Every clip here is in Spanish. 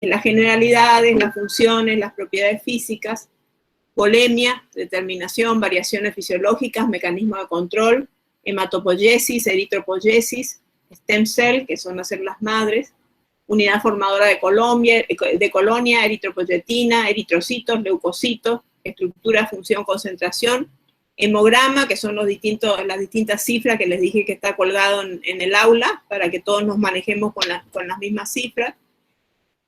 las generalidades, las funciones, las propiedades físicas, volemia, determinación, variaciones fisiológicas, mecanismo de control, hematopoiesis, eritropoiesis, stem cell, que son las células madres, unidad formadora de colonia, eritropoyetina, eritrocitos, leucocitos, estructura, función, concentración, hemograma, que son las distintas cifras que les dije que está colgado en el aula, para que todos nos manejemos con las mismas cifras.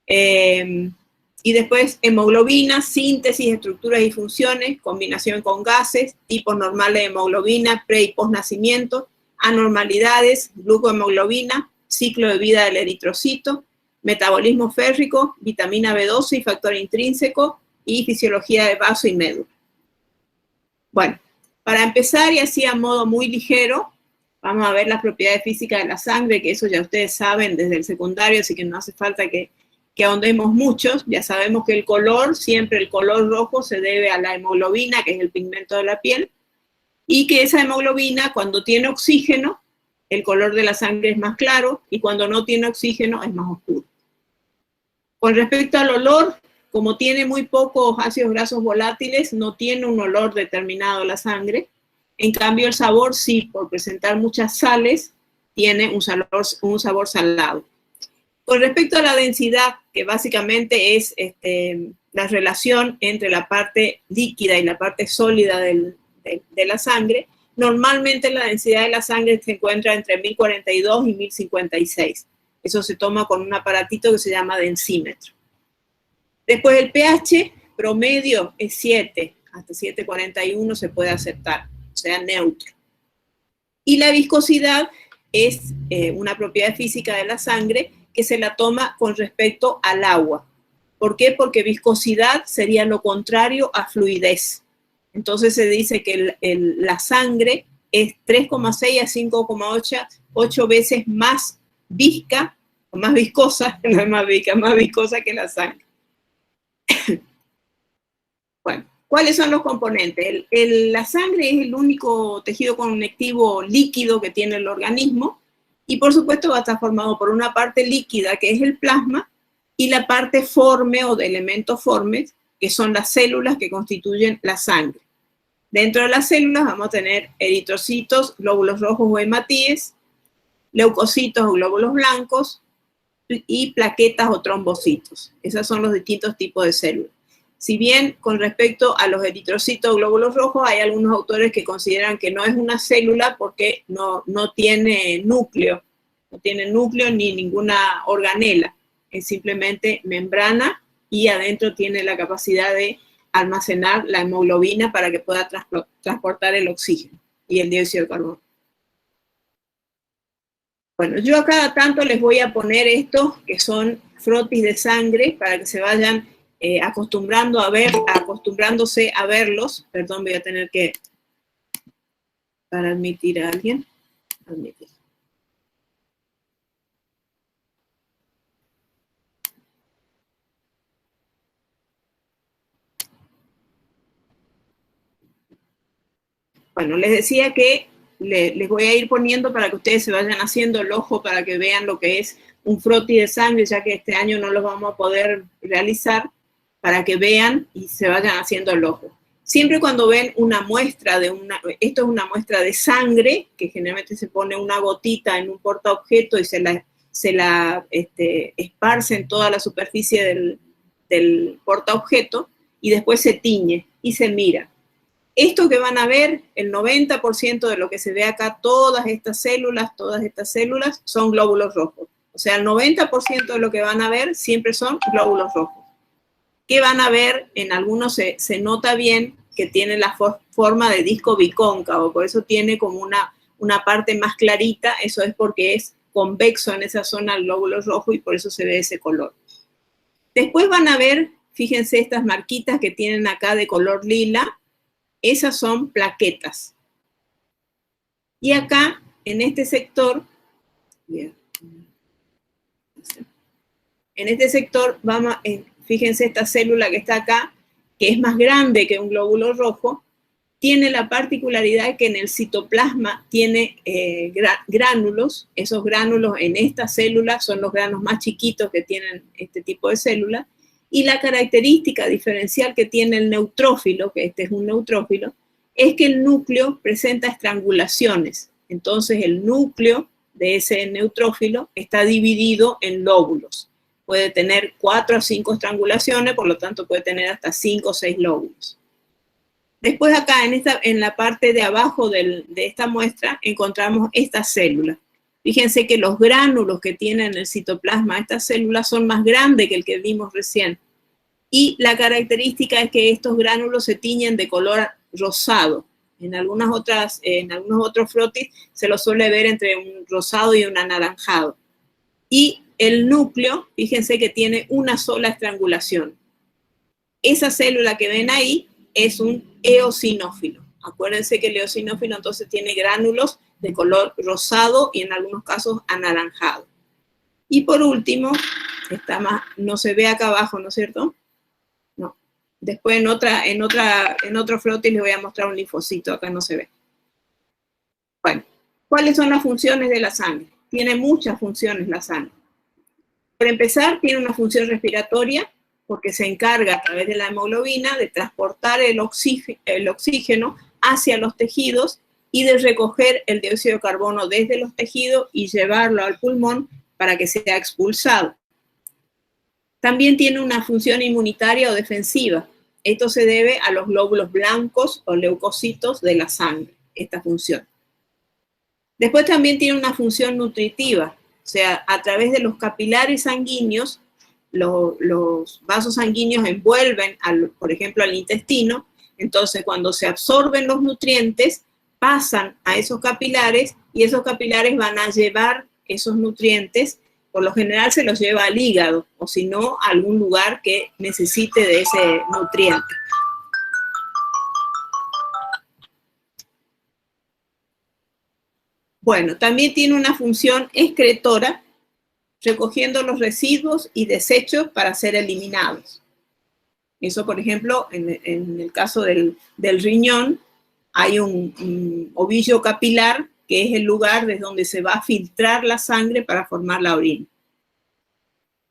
Y después hemoglobina, síntesis, estructuras y funciones, combinación con gases, tipos normales de hemoglobina, pre- y post-nacimiento, anormalidades, glucohemoglobina, ciclo de vida del eritrocito, metabolismo férrico, vitamina B12 y factor intrínseco, y fisiología de vaso y médula. Bueno, para empezar, y así a modo muy ligero, vamos a ver las propiedades físicas de la sangre, que eso ya ustedes saben desde el secundario, así que no hace falta que ahondemos muchos. Ya sabemos que el color, siempre el color rojo se debe a la hemoglobina, que es el pigmento de la piel, y que esa hemoglobina, cuando tiene oxígeno, el color de la sangre es más claro, y cuando no tiene oxígeno es más oscuro. Con respecto al olor, como tiene muy pocos ácidos grasos volátiles, no tiene un olor determinado la sangre. En cambio, el sabor sí, por presentar muchas sales, tiene un sabor salado. Con respecto a la densidad, que básicamente es la relación entre la parte líquida y la parte sólida de la sangre, normalmente la densidad de la sangre se encuentra entre 1042 y 1056. Eso se toma con un aparatito que se llama densímetro. Después el pH promedio es 7, hasta 7,41 se puede aceptar, o sea, neutro. Y la viscosidad es una propiedad física de la sangre que se la toma con respecto al agua. ¿Por qué? Porque viscosidad sería lo contrario a fluidez. Entonces se dice que la sangre es 3,6 a 5,8 veces más visca, o más viscosa, no es más visca, más viscosa que la sangre. Bueno, ¿cuáles son los componentes? La sangre es el único tejido conectivo líquido que tiene el organismo, y por supuesto va a estar formado por una parte líquida, que es el plasma, y la parte forme o de elementos formes, que son las células que constituyen la sangre. Dentro de las células vamos a tener eritrocitos, glóbulos rojos o hematíes, leucocitos o glóbulos blancos, y plaquetas o trombocitos. Esos son los distintos tipos de células. Si bien con respecto a los eritrocitos o glóbulos rojos, hay algunos autores que consideran que no es una célula porque no tiene núcleo, ni ninguna organela, es simplemente membrana, y adentro tiene la capacidad de almacenar la hemoglobina para que pueda transportar el oxígeno y el dióxido de carbono. Bueno, yo a cada tanto les voy a poner estos que son frotis de sangre para que se vayan acostumbrándose a verlos. Perdón, voy a tener que, para admitir a alguien, admitir. Bueno, les decía que les voy a ir poniendo para que ustedes se vayan haciendo el ojo para que vean lo que es un frotis de sangre, ya que este año no lo vamos a poder realizar, para que vean y se vayan haciendo el ojo. Siempre cuando ven una muestra esto es una muestra de sangre, que generalmente se pone una gotita en un portaobjeto y se la esparce en toda la superficie del portaobjeto, y después se tiñe y se mira. Esto que van a ver, el 90% de lo que se ve acá, todas estas células, son glóbulos rojos. O sea, el 90% de lo que van a ver siempre son glóbulos rojos. ¿Qué van a ver? En algunos se nota bien que tiene la forma de disco bicóncavo, por eso tiene como una parte más clarita. Eso es porque es convexo en esa zona el glóbulo rojo, y por eso se ve ese color. Después van a ver, fíjense estas marquitas que tienen acá de color lila. Esas son plaquetas. Y acá, en este sector, fíjense esta célula que está acá, que es más grande que un glóbulo rojo, tiene la particularidad de que en el citoplasma tiene gránulos. Esos gránulos en estas células son los granos más chiquitos que tienen este tipo de células, y la característica diferencial que tiene el neutrófilo, que este es un neutrófilo, es que el núcleo presenta estrangulaciones. Entonces el núcleo de ese neutrófilo está dividido en lóbulos. Puede tener 4 a 5 estrangulaciones, por lo tanto puede tener hasta 5 o 6 lóbulos. Después acá, en la parte de abajo de esta muestra, encontramos estas células. Fíjense que los gránulos que tienen el citoplasma, estas células, son más grandes que el que vimos recién. Y la característica es que estos gránulos se tiñen de color rosado. En algunos otros frotis se los suele ver entre un rosado y un anaranjado. Y el núcleo, fíjense que tiene una sola estrangulación. Esa célula que ven ahí es un eosinófilo. Acuérdense que el eosinófilo entonces tiene gránulos de color rosado y en algunos casos anaranjado. Y por último, no se ve acá abajo, ¿no es cierto? No. Después en otro frotis les voy a mostrar un linfocito, acá no se ve. Bueno, ¿cuáles son las funciones de la sangre? Tiene muchas funciones la sangre. Por empezar, tiene una función respiratoria, porque se encarga a través de la hemoglobina de transportar el oxígeno hacia los tejidos y de recoger el dióxido de carbono desde los tejidos y llevarlo al pulmón para que sea expulsado. También tiene una función inmunitaria o defensiva. Esto se debe a los glóbulos blancos o leucocitos de la sangre, esta función. Después también tiene una función nutritiva, o sea, a través de los capilares sanguíneos, los vasos sanguíneos envuelven, por ejemplo, al intestino. Entonces, cuando se absorben los nutrientes, pasan a esos capilares y esos capilares van a llevar esos nutrientes. Por lo general se los lleva al hígado, o si no, a algún lugar que necesite de ese nutriente. Bueno, también tiene una función excretora, recogiendo los residuos y desechos para ser eliminados. Eso, por ejemplo, en el caso del riñón, hay un ovillo capilar, que es el lugar desde donde se va a filtrar la sangre para formar la orina.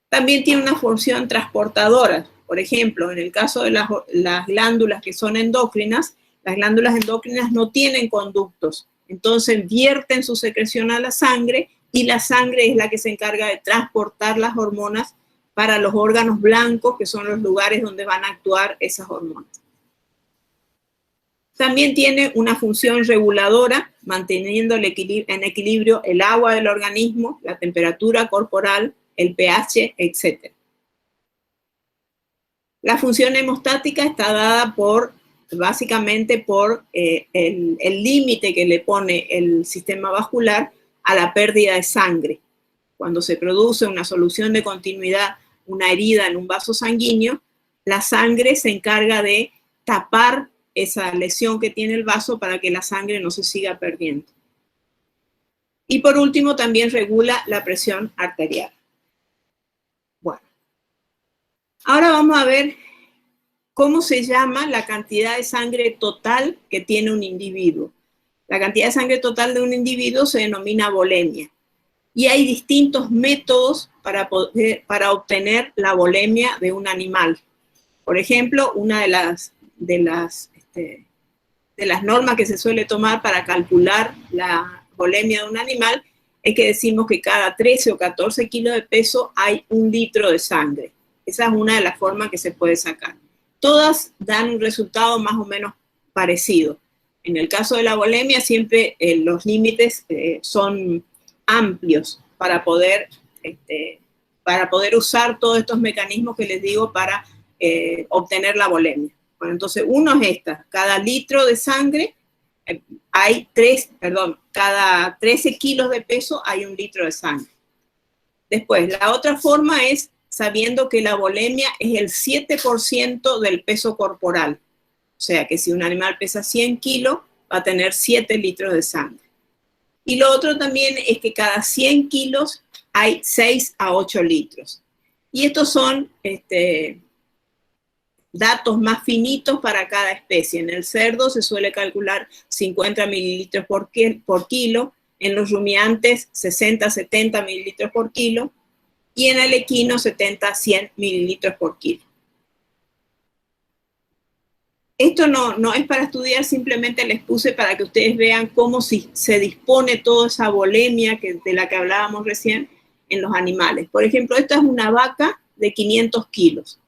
También tiene una función transportadora. Por ejemplo, en el caso de las glándulas que son endócrinas, las glándulas endócrinas no tienen conductos, entonces vierten su secreción a la sangre y la sangre es la que se encarga de transportar las hormonas para los órganos blancos, que son los lugares donde van a actuar esas hormonas. También tiene una función reguladora, manteniendo en equilibrio el agua del organismo, la temperatura corporal, el pH, etc. La función hemostática está dada básicamente por el límite que le pone el sistema vascular a la pérdida de sangre. Cuando se produce una solución de continuidad, una herida en un vaso sanguíneo, la sangre se encarga de tapar esa lesión que tiene el vaso para que la sangre no se siga perdiendo. Y por último, también regula la presión arterial. Bueno, ahora vamos a ver cómo se llama la cantidad de sangre total que tiene un individuo. La cantidad de sangre total de un individuo se denomina volemia. Y hay distintos métodos para obtener la volemia de un animal. Por ejemplo, una de las normas que se suele tomar para calcular la volemia de un animal es que decimos que cada 13 o 14 kilos de peso hay 1 litro de sangre. Esa es una de las formas que se puede sacar. Todas dan un resultado más o menos parecido. En el caso de la volemia, siempre los límites son amplios para poder usar todos estos mecanismos que les digo para obtener la volemia. Bueno, entonces uno es esta: cada litro de sangre cada 13 kilos de peso hay 1 litro de sangre. Después, la otra forma es sabiendo que la volemia es el 7% del peso corporal. O sea que si un animal pesa 100 kilos, va a tener 7 litros de sangre. Y lo otro también es que cada 100 kilos hay 6 a 8 litros. Y estos son datos más finitos para cada especie. En el cerdo se suele calcular 50 mililitros por kilo, en los rumiantes 60-70 mililitros por kilo, y en el equino 70-100 mililitros por kilo. Esto no es para estudiar, simplemente les puse para que ustedes vean cómo se dispone toda esa volemia de la que hablábamos recién en los animales. Por ejemplo, esta es una vaca de 500 kilos.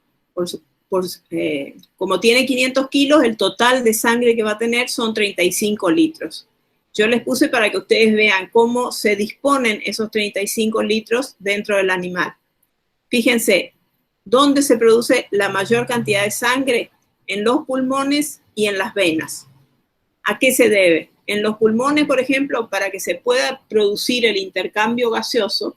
Como tiene 500 kilos, el total de sangre que va a tener son 35 litros. Yo les puse para que ustedes vean cómo se disponen esos 35 litros dentro del animal. Fíjense, ¿dónde se produce la mayor cantidad de sangre? En los pulmones y en las venas. ¿A qué se debe? En los pulmones, por ejemplo, para que se pueda producir el intercambio gaseoso,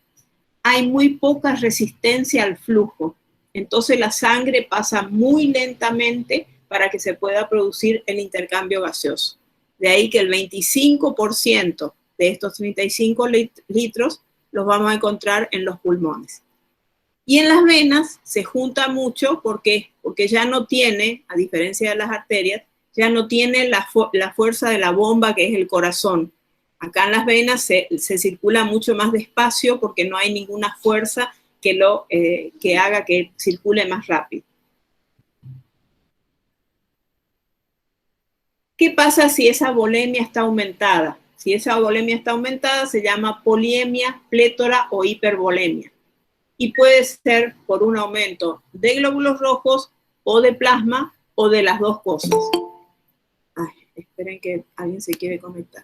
hay muy poca resistencia al flujo. Entonces la sangre pasa muy lentamente para que se pueda producir el intercambio gaseoso. De ahí que el 25% de estos 35 litros los vamos a encontrar en los pulmones. Y en las venas se junta mucho, ¿por qué? Porque ya no tiene, a diferencia de las arterias, ya no tiene la fuerza de la bomba que es el corazón. Acá en las venas se circula mucho más despacio porque no hay ninguna fuerza que haga que circule más rápido. ¿Qué pasa si esa volemia está aumentada? Si esa volemia está aumentada se llama poliemia, plétora o hipervolemia. Y puede ser por un aumento de glóbulos rojos o de plasma o de las dos cosas. Ay, esperen que alguien se quiere conectar.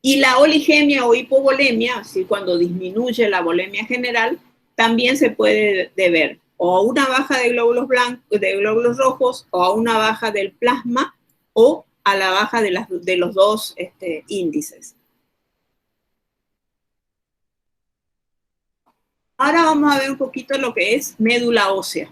Y la oligemia o hipovolemia, así cuando disminuye la volemia general, también se puede deber o a una baja de glóbulos rojos o a una baja del plasma o a la baja de los dos índices. Ahora vamos a ver un poquito lo que es médula ósea.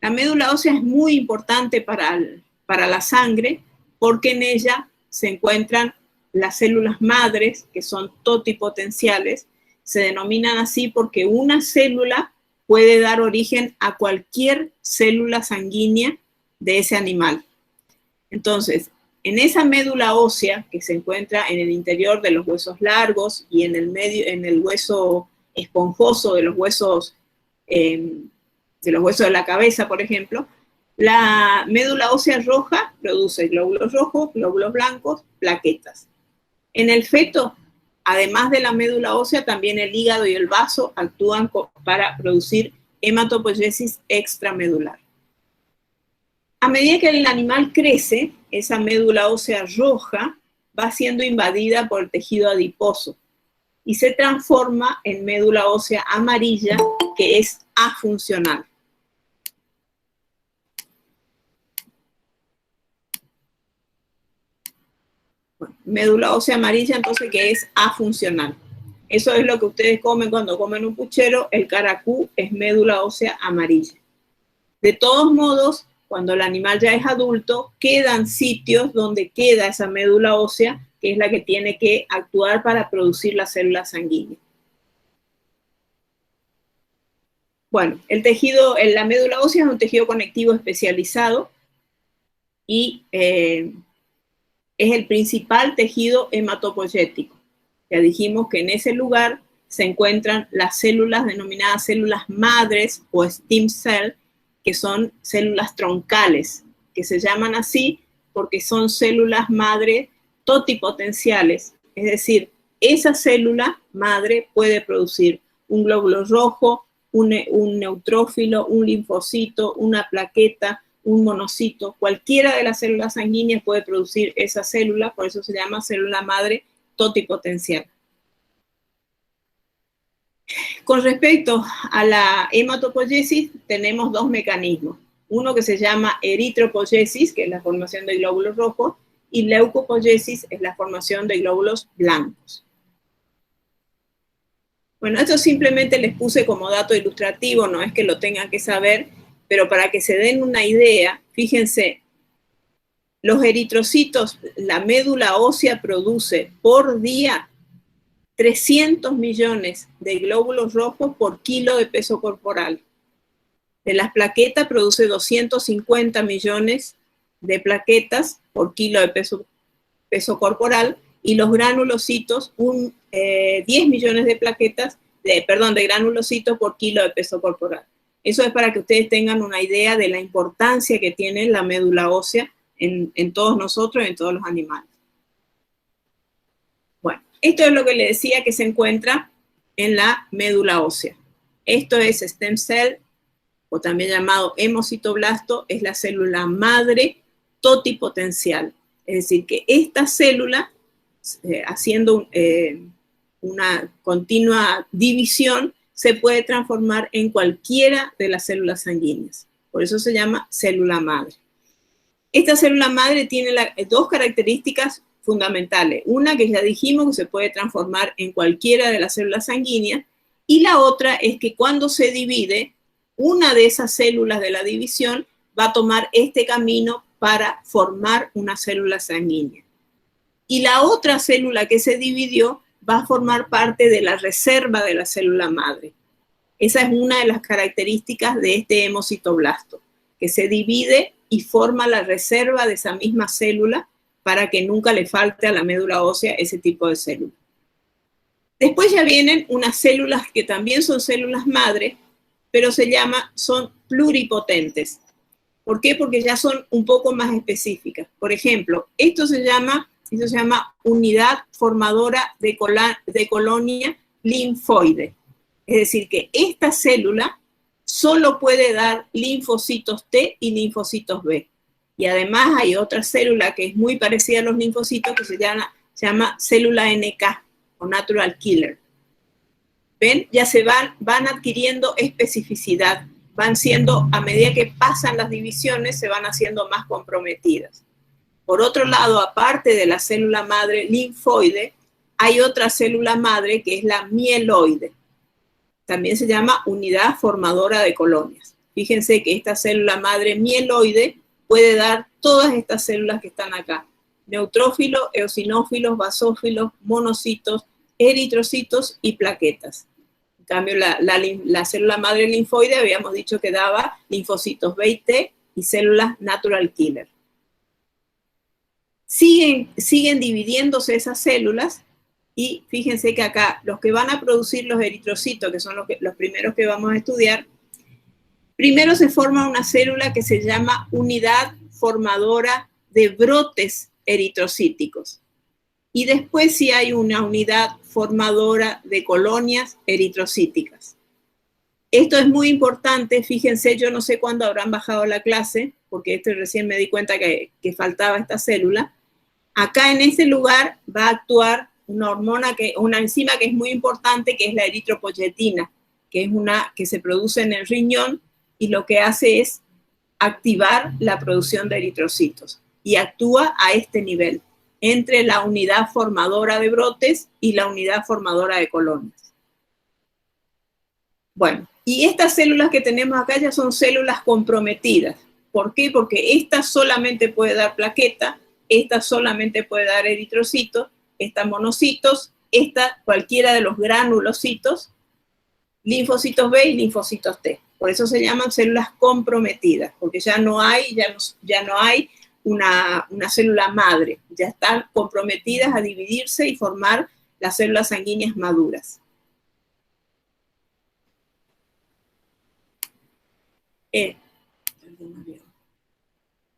La médula ósea es muy importante para la sangre porque en ella se encuentran las células madres, que son totipotenciales. Se denominan así porque una célula puede dar origen a cualquier célula sanguínea de ese animal. Entonces, en esa médula ósea que se encuentra en el interior de los huesos largos y en el hueso esponjoso de los huesos de la cabeza, por ejemplo, la médula ósea roja produce glóbulos rojos, glóbulos blancos, plaquetas. En el feto, además de la médula ósea, también el hígado y el vaso actúan para producir hematopoiesis extramedular. A medida que el animal crece, esa médula ósea roja va siendo invadida por el tejido adiposo y se transforma en médula ósea amarilla, que es afuncional. Bueno, médula ósea amarilla, entonces, que es afuncional. Eso es lo que ustedes comen cuando comen un puchero. El caracú es médula ósea amarilla. De todos modos, cuando el animal ya es adulto, quedan sitios donde queda esa médula ósea, que es la que tiene que actuar para producir las células sanguíneas. Bueno, la médula ósea es un tejido conectivo especializado y es el principal tejido hematopoyético. Ya dijimos que en ese lugar se encuentran las células denominadas células madres o stem cell, que son células troncales, que se llaman así porque son células madre totipotenciales. Es decir, esa célula madre puede producir un glóbulo rojo, un neutrófilo, un linfocito, una plaqueta, un monocito. Cualquiera de las células sanguíneas puede producir esa célula, por eso se llama célula madre totipotencial. Con respecto a la hematopoiesis, tenemos dos mecanismos. Uno que se llama eritropoiesis, que es la formación de glóbulos rojos, y leucopoiesis es la formación de glóbulos blancos. Bueno, esto simplemente les puse como dato ilustrativo, no es que lo tengan que saber, pero para que se den una idea, fíjense, los eritrocitos, la médula ósea produce por día 300 millones de glóbulos rojos por kilo de peso corporal. De las plaquetas produce 250 millones de plaquetas por kilo de peso corporal, y los granulocitos, 10 millones de plaquetas, de granulocitos por kilo de peso corporal. Eso es para que ustedes tengan una idea de la importancia que tiene la médula ósea en todos nosotros y en todos los animales. Bueno, esto es lo que le decía que se encuentra en la médula ósea. Esto es stem cell, o también llamado hemocitoblasto, es la célula madre totipotencial. Es decir, que esta célula, haciendo una continua división, se puede transformar en cualquiera de las células sanguíneas. Por eso se llama célula madre. Esta célula madre tiene dos características fundamentales. Una que ya dijimos que se puede transformar en cualquiera de las células sanguíneas, y la otra es que cuando se divide, una de esas células de la división va a tomar este camino para formar una célula sanguínea. Y la otra célula que se dividió va a formar parte de la reserva de la célula madre. Esa es una de las características de este hemocitoblasto, que se divide y forma la reserva de esa misma célula para que nunca le falte a la médula ósea ese tipo de célula. Después ya vienen unas células que también son células madre, pero son pluripotentes. ¿Por qué? Porque ya son un poco más específicas. Por ejemplo, esto se llama unidad formadora de colonia linfoide. Es decir, que esta célula solo puede dar linfocitos T y linfocitos B. Y además hay otra célula que es muy parecida a los linfocitos que se llama célula NK o natural killer. ¿Ven? Ya se van adquiriendo especificidad. Van siendo, a medida que pasan las divisiones, se van haciendo más comprometidas. Por otro lado, aparte de la célula madre linfoide, hay otra célula madre que es la mieloide. También se llama unidad formadora de colonias. Fíjense que esta célula madre mieloide puede dar todas estas células que están acá: neutrófilos, eosinófilos, basófilos, monocitos, eritrocitos y plaquetas. En cambio, la célula madre linfoide habíamos dicho que daba linfocitos B y T y células natural killer. Siguen dividiéndose esas células, y fíjense que acá los que van a producir los eritrocitos, que son los primeros que vamos a estudiar, primero se forma una célula que se llama unidad formadora de brotes eritrocíticos. Y después sí hay una unidad formadora de colonias eritrocíticas. Esto es muy importante, fíjense, yo no sé cuándo habrán bajado la clase, porque recién me di cuenta que faltaba esta célula. Acá en ese lugar va a actuar una enzima que es muy importante, que es la eritropoyetina, que es una que se produce en el riñón, y lo que hace es activar la producción de eritrocitos, y actúa a este nivel, entre la unidad formadora de brotes y la unidad formadora de colonias. Bueno, y estas células que tenemos acá ya son células comprometidas. ¿Por qué? Porque esta solamente puede dar plaqueta, esta solamente puede dar eritrocitos, esta monocitos, esta cualquiera de los granulocitos, linfocitos B y linfocitos T. Por eso se llaman células comprometidas, porque ya no hay una célula madre, ya están comprometidas a dividirse y formar las células sanguíneas maduras.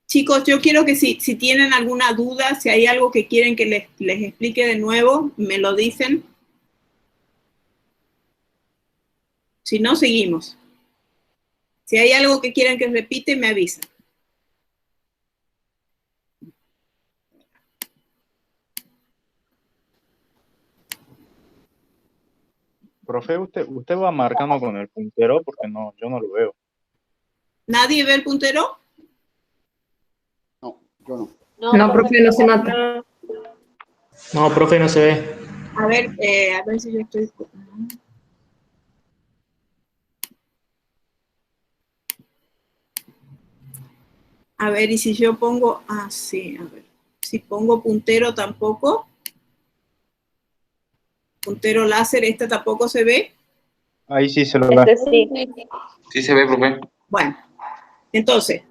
Chicos, yo quiero que si tienen alguna duda, si hay algo que quieren que les explique de nuevo, me lo dicen. Si no, seguimos. Si hay algo que quieren que repite, me avisan. Profe, usted va marcando con el puntero porque yo no lo veo. ¿Nadie ve el puntero? No, yo no. No, profe, no se nota. No, profe, no se ve. A ver si yo estoy... A ver, y si yo pongo... Ah, sí, a ver. Si pongo puntero tampoco. puntero láser, esta tampoco se ve. Ahí sí se lo ve. Sí. Sí se ve, profe. Bueno, entonces,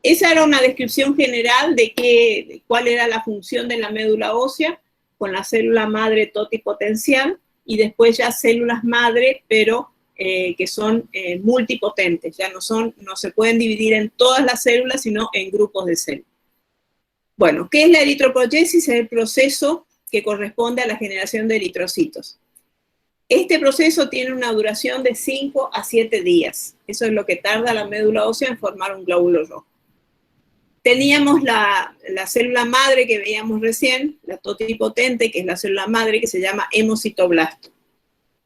esa era una descripción general de cuál era la función de la médula ósea, con la célula madre totipotencial, y después ya células madre, pero que son multipotentes, ya no se pueden dividir en todas las células, sino en grupos de células. Bueno, ¿qué es la eritropoyesis? Es el proceso que corresponde a la generación de eritrocitos. Este proceso tiene una duración de 5 a 7 días. Eso es lo que tarda la médula ósea en formar un glóbulo rojo. Teníamos la célula madre que veíamos recién, la totipotente, que es la célula madre que se llama hemocitoblasto.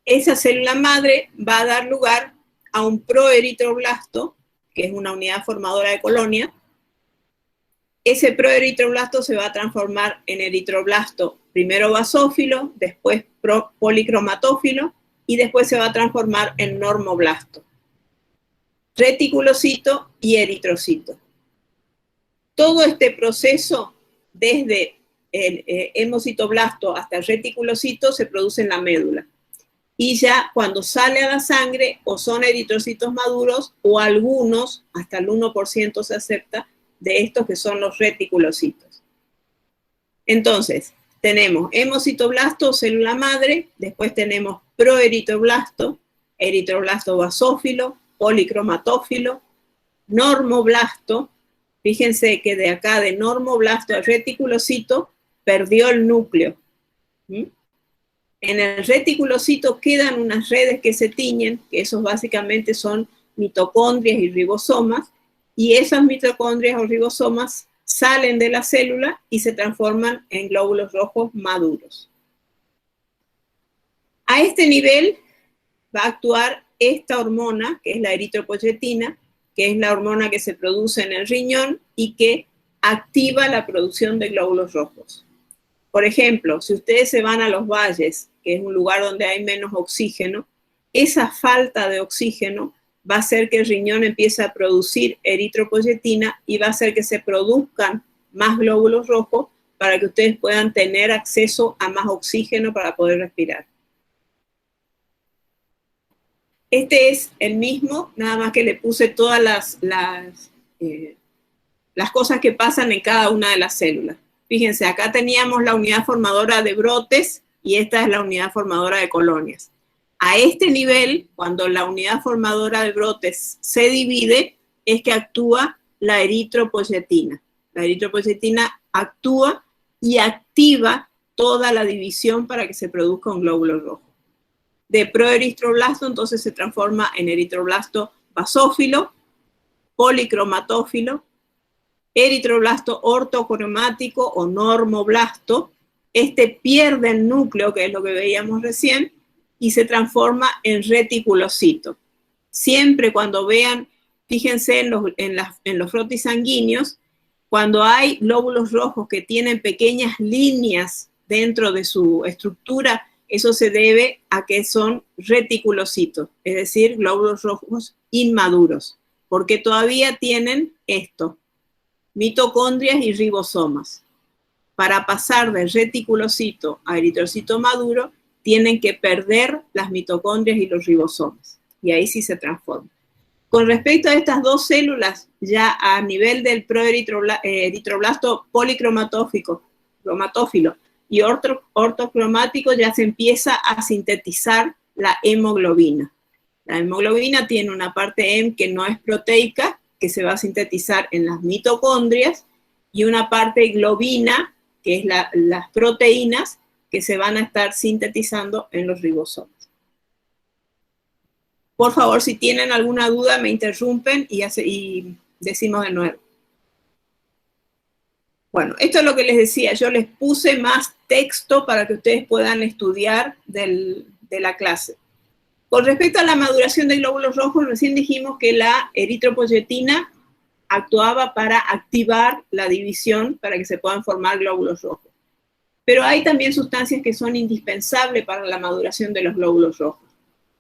Esa célula madre va a dar lugar a un proeritroblasto, que es una unidad formadora de colonia. Ese proeritroblasto se va a transformar en eritroblasto, primero basófilo, después policromatófilo, y después se va a transformar en normoblasto. Reticulocito y eritrocito. Todo este proceso, desde el hemocitoblasto hasta el reticulocito, se produce en la médula. Y ya cuando sale a la sangre, o son eritrocitos maduros, o algunos, hasta el 1% se acepta, de estos que son los reticulocitos. Entonces, tenemos hemocitoblasto, célula madre, después tenemos proeritroblasto, eritroblasto basófilo, policromatófilo, normoblasto. Fíjense que de acá, de normoblasto al reticulocito, perdió el núcleo. En el reticulocito quedan unas redes que se tiñen, que esos básicamente son mitocondrias y ribosomas, y esas mitocondrias o ribosomas salen de la célula y se transforman en glóbulos rojos maduros. A este nivel va a actuar esta hormona, que es la eritropoyetina, que es la hormona que se produce en el riñón y que activa la producción de glóbulos rojos. Por ejemplo, si ustedes se van a los valles, que es un lugar donde hay menos oxígeno, esa falta de oxígeno va a hacer que el riñón empiece a producir eritropoyetina y va a hacer que se produzcan más glóbulos rojos para que ustedes puedan tener acceso a más oxígeno para poder respirar. Este es el mismo, nada más que le puse todas las cosas que pasan en cada una de las células. Fíjense, acá teníamos la unidad formadora de brotes y esta es la unidad formadora de colonias. A este nivel, cuando la unidad formadora de brotes se divide, es que actúa la eritropoyetina. La eritropoyetina actúa y activa toda la división para que se produzca un glóbulo rojo. De proeritroblasto, entonces se transforma en eritroblasto basófilo, policromatófilo, eritroblasto ortocromático o normoblasto. Este pierde el núcleo, que es lo que veíamos recién, y se transforma en reticulocito. Siempre cuando vean, fíjense en los frotis sanguíneos, cuando hay glóbulos rojos que tienen pequeñas líneas dentro de su estructura, eso se debe a que son reticulocitos, es decir, glóbulos rojos inmaduros, porque todavía tienen esto, mitocondrias y ribosomas. Para pasar del reticulocito a eritrocito maduro, tienen que perder las mitocondrias y los ribosomas, y ahí sí se transforma. Con respecto a estas dos células, ya a nivel del proeritroblasto policromatófilo y ortocromático, ya se empieza a sintetizar la hemoglobina. La hemoglobina tiene una parte hem que no es proteica, que se va a sintetizar en las mitocondrias, y una parte globina, que es las proteínas, que se van a estar sintetizando en los ribosomas. Por favor, si tienen alguna duda, me interrumpen y decimos de nuevo. Bueno, esto es lo que les decía. Yo les puse más texto para que ustedes puedan estudiar de la clase. Con respecto a la maduración de glóbulos rojos, recién dijimos que la eritropoyetina actuaba para activar la división para que se puedan formar glóbulos rojos. Pero hay también sustancias que son indispensables para la maduración de los glóbulos rojos.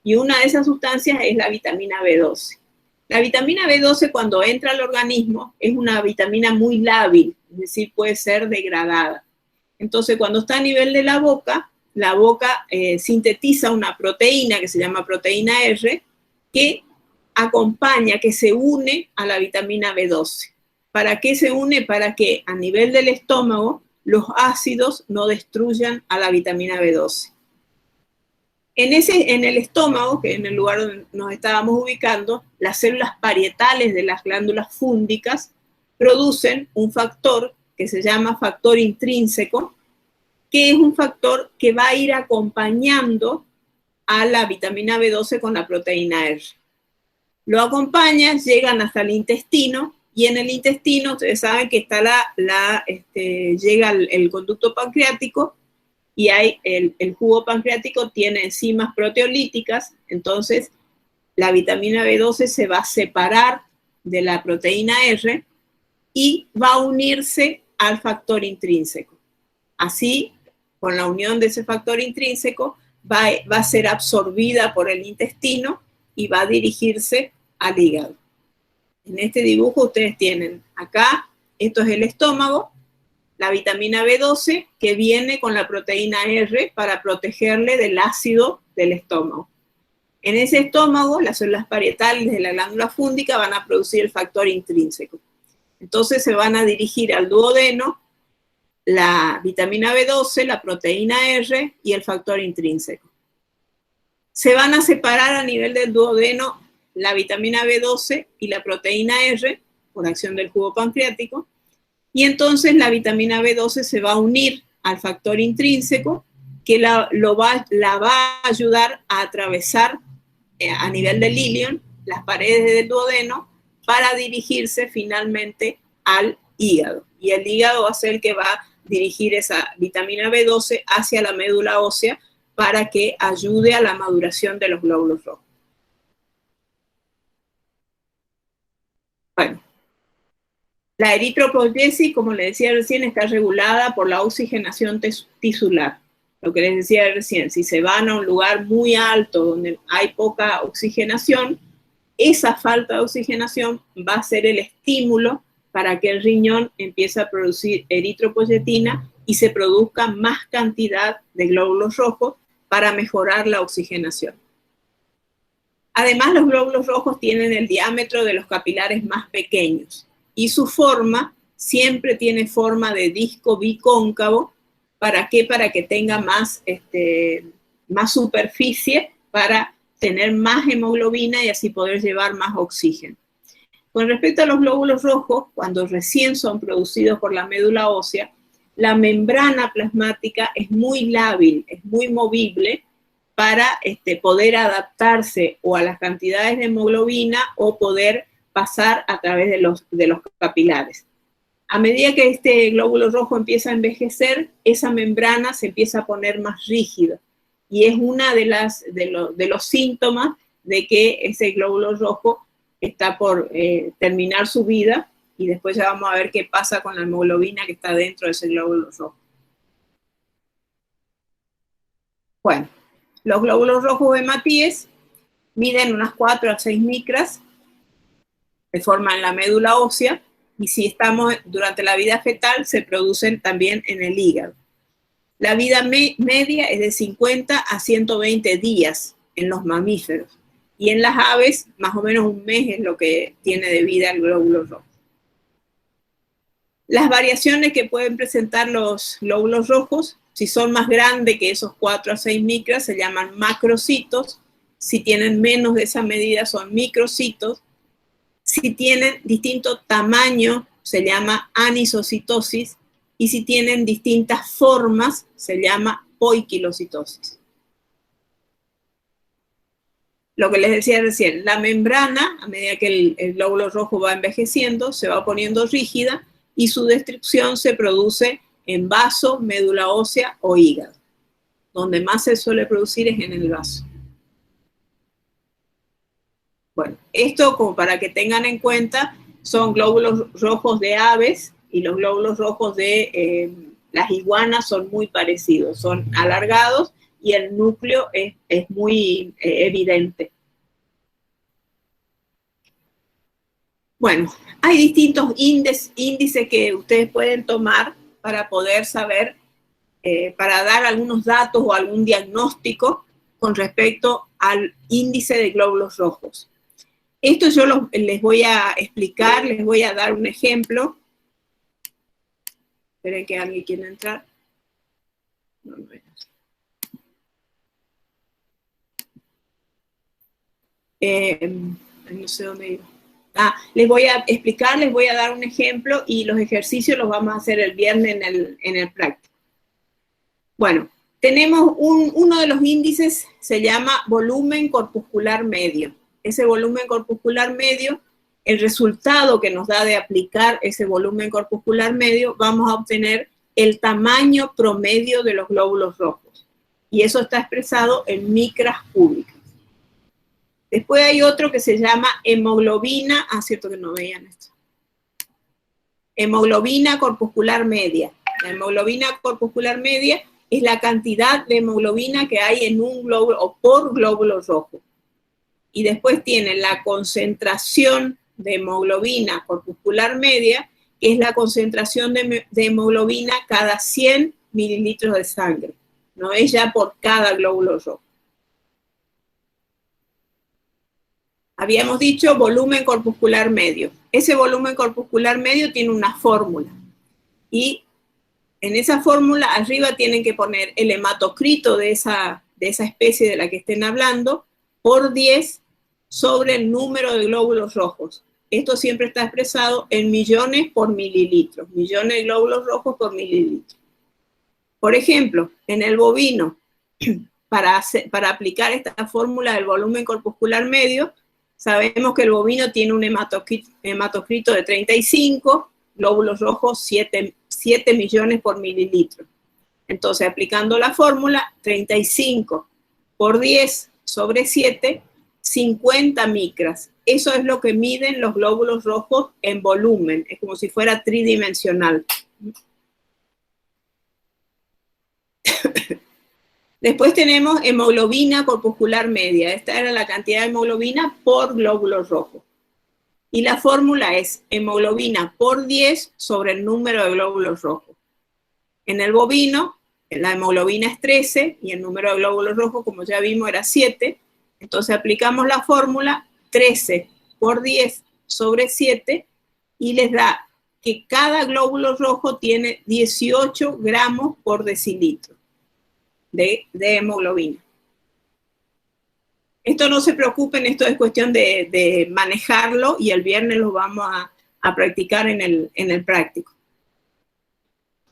Y una de esas sustancias es la vitamina B12. La vitamina B12, cuando entra al organismo, es una vitamina muy lábil, es decir, puede ser degradada. Entonces, cuando está a nivel de la boca, la boca sintetiza una proteína que se llama proteína R, que acompaña, que se une a la vitamina B12. ¿Para qué se une? Para que a nivel del estómago los ácidos no destruyan a la vitamina B12. En el estómago, que en el lugar donde nos estábamos ubicando, las células parietales de las glándulas fúngicas producen un factor que se llama factor intrínseco, que es un factor que va a ir acompañando a la vitamina B12 con la proteína R. Lo acompañan, llegan hasta el intestino, y en el intestino, ustedes saben que está llega el conducto pancreático, y hay el jugo pancreático tiene enzimas proteolíticas, entonces la vitamina B12 se va a separar de la proteína R y va a unirse al factor intrínseco. Así, con la unión de ese factor intrínseco, va a ser absorbida por el intestino y va a dirigirse al hígado. En este dibujo ustedes tienen acá, esto es el estómago, la vitamina B12 que viene con la proteína R para protegerle del ácido del estómago. En ese estómago, las células parietales de la glándula fúngica van a producir el factor intrínseco. Entonces se van a dirigir al duodeno la vitamina B12, la proteína R y el factor intrínseco. Se van a separar a nivel del duodeno la vitamina B12 y la proteína R por acción del jugo pancreático, y entonces la vitamina B12 se va a unir al factor intrínseco que la va a ayudar a atravesar a nivel del ilion las paredes del duodeno para dirigirse finalmente al hígado. Y el hígado va a ser el que va a dirigir esa vitamina B12 hacia la médula ósea para que ayude a la maduración de los glóbulos rojos. Bueno, la eritropoyesis, como les decía recién, está regulada por la oxigenación tisular. Lo que les decía recién, si se van a un lugar muy alto donde hay poca oxigenación, esa falta de oxigenación va a ser el estímulo para que el riñón empiece a producir eritropoyetina y se produzca más cantidad de glóbulos rojos para mejorar la oxigenación. Además, los glóbulos rojos tienen el diámetro de los capilares más pequeños y su forma siempre tiene forma de disco bicóncavo. ¿Para qué? Para que tenga más superficie para tener más hemoglobina y así poder llevar más oxígeno. Con respecto a los glóbulos rojos, cuando recién son producidos por la médula ósea, la membrana plasmática es muy lábil, es muy movible para poder adaptarse o a las cantidades de hemoglobina o poder pasar a través de los capilares. A medida que este glóbulo rojo empieza a envejecer, esa membrana se empieza a poner más rígida y es una de los síntomas de que ese glóbulo rojo está por terminar su vida y después ya vamos a ver qué pasa con la hemoglobina que está dentro de ese glóbulo rojo. Bueno, los glóbulos rojos hematíes miden unas 4 a 6 micras, se forman en la médula ósea, y si estamos durante la vida fetal, se producen también en el hígado. La vida media es de 50 a 120 días en los mamíferos, y en las aves, más o menos un mes es lo que tiene de vida el glóbulo rojo. Las variaciones que pueden presentar los glóbulos rojos, si son más grandes que esos 4 a 6 micras, se llaman macrocitos. Si tienen menos de esa medida, son microcitos. Si tienen distinto tamaño, se llama anisocitosis. Y si tienen distintas formas, se llama poiquilocitosis. Lo que les decía recién, la membrana, a medida que el glóbulo rojo va envejeciendo, se va poniendo rígida y su destrucción se produce en vaso, médula ósea o hígado. Donde más se suele producir es en el vaso. Bueno, esto como para que tengan en cuenta, son glóbulos rojos de aves y los glóbulos rojos de las iguanas son muy parecidos, son alargados y el núcleo es muy evidente. Bueno, hay distintos índices que ustedes pueden tomar para poder saber para dar algunos datos o algún diagnóstico con respecto al índice de glóbulos rojos. Esto yo les voy a explicar, les voy a dar un ejemplo. Esperen que alguien quiera entrar. No, no sé dónde iba. Les voy a explicar, les voy a dar un ejemplo y los ejercicios los vamos a hacer el viernes en el práctico. Bueno, tenemos uno de los índices, se llama volumen corpuscular medio. Ese volumen corpuscular medio, el resultado que nos da de aplicar ese volumen corpuscular medio, vamos a obtener el tamaño promedio de los glóbulos rojos. Y eso está expresado en micras cúbicas. Después hay otro que se llama hemoglobina, cierto que no veían esto. Hemoglobina corpuscular media. La hemoglobina corpuscular media es la cantidad de hemoglobina que hay en un glóbulo o por glóbulo rojo. Y después tiene la concentración de hemoglobina corpuscular media, que es la concentración de hemoglobina cada 100 mililitros de sangre. No es ya por cada glóbulo rojo. Habíamos dicho volumen corpuscular medio. Ese volumen corpuscular medio tiene una fórmula. Y en esa fórmula arriba tienen que poner el hematocrito de esa especie de la que estén hablando por 10 sobre el número de glóbulos rojos. Esto siempre está expresado en millones por mililitros. Millones de glóbulos rojos por mililitro. Por ejemplo, en el bovino, para aplicar esta fórmula del volumen corpuscular medio, sabemos que el bovino tiene un hematocrito de 35, glóbulos rojos 7 millones por mililitro. Entonces, aplicando la fórmula, 35 por 10 sobre 7, 50 micras. Eso es lo que miden los glóbulos rojos en volumen. Es como si fuera tridimensional. Después tenemos hemoglobina corpuscular media. Esta era la cantidad de hemoglobina por glóbulo rojo. Y la fórmula es hemoglobina por 10 sobre el número de glóbulos rojos. En el bovino, la hemoglobina es 13 y el número de glóbulos rojos, como ya vimos, era 7. Entonces aplicamos la fórmula 13 por 10 sobre 7 y les da que cada glóbulo rojo tiene 18 gramos por decilitro de hemoglobina. Esto no se preocupen, esto es cuestión de manejarlo y el viernes lo vamos a practicar en el práctico.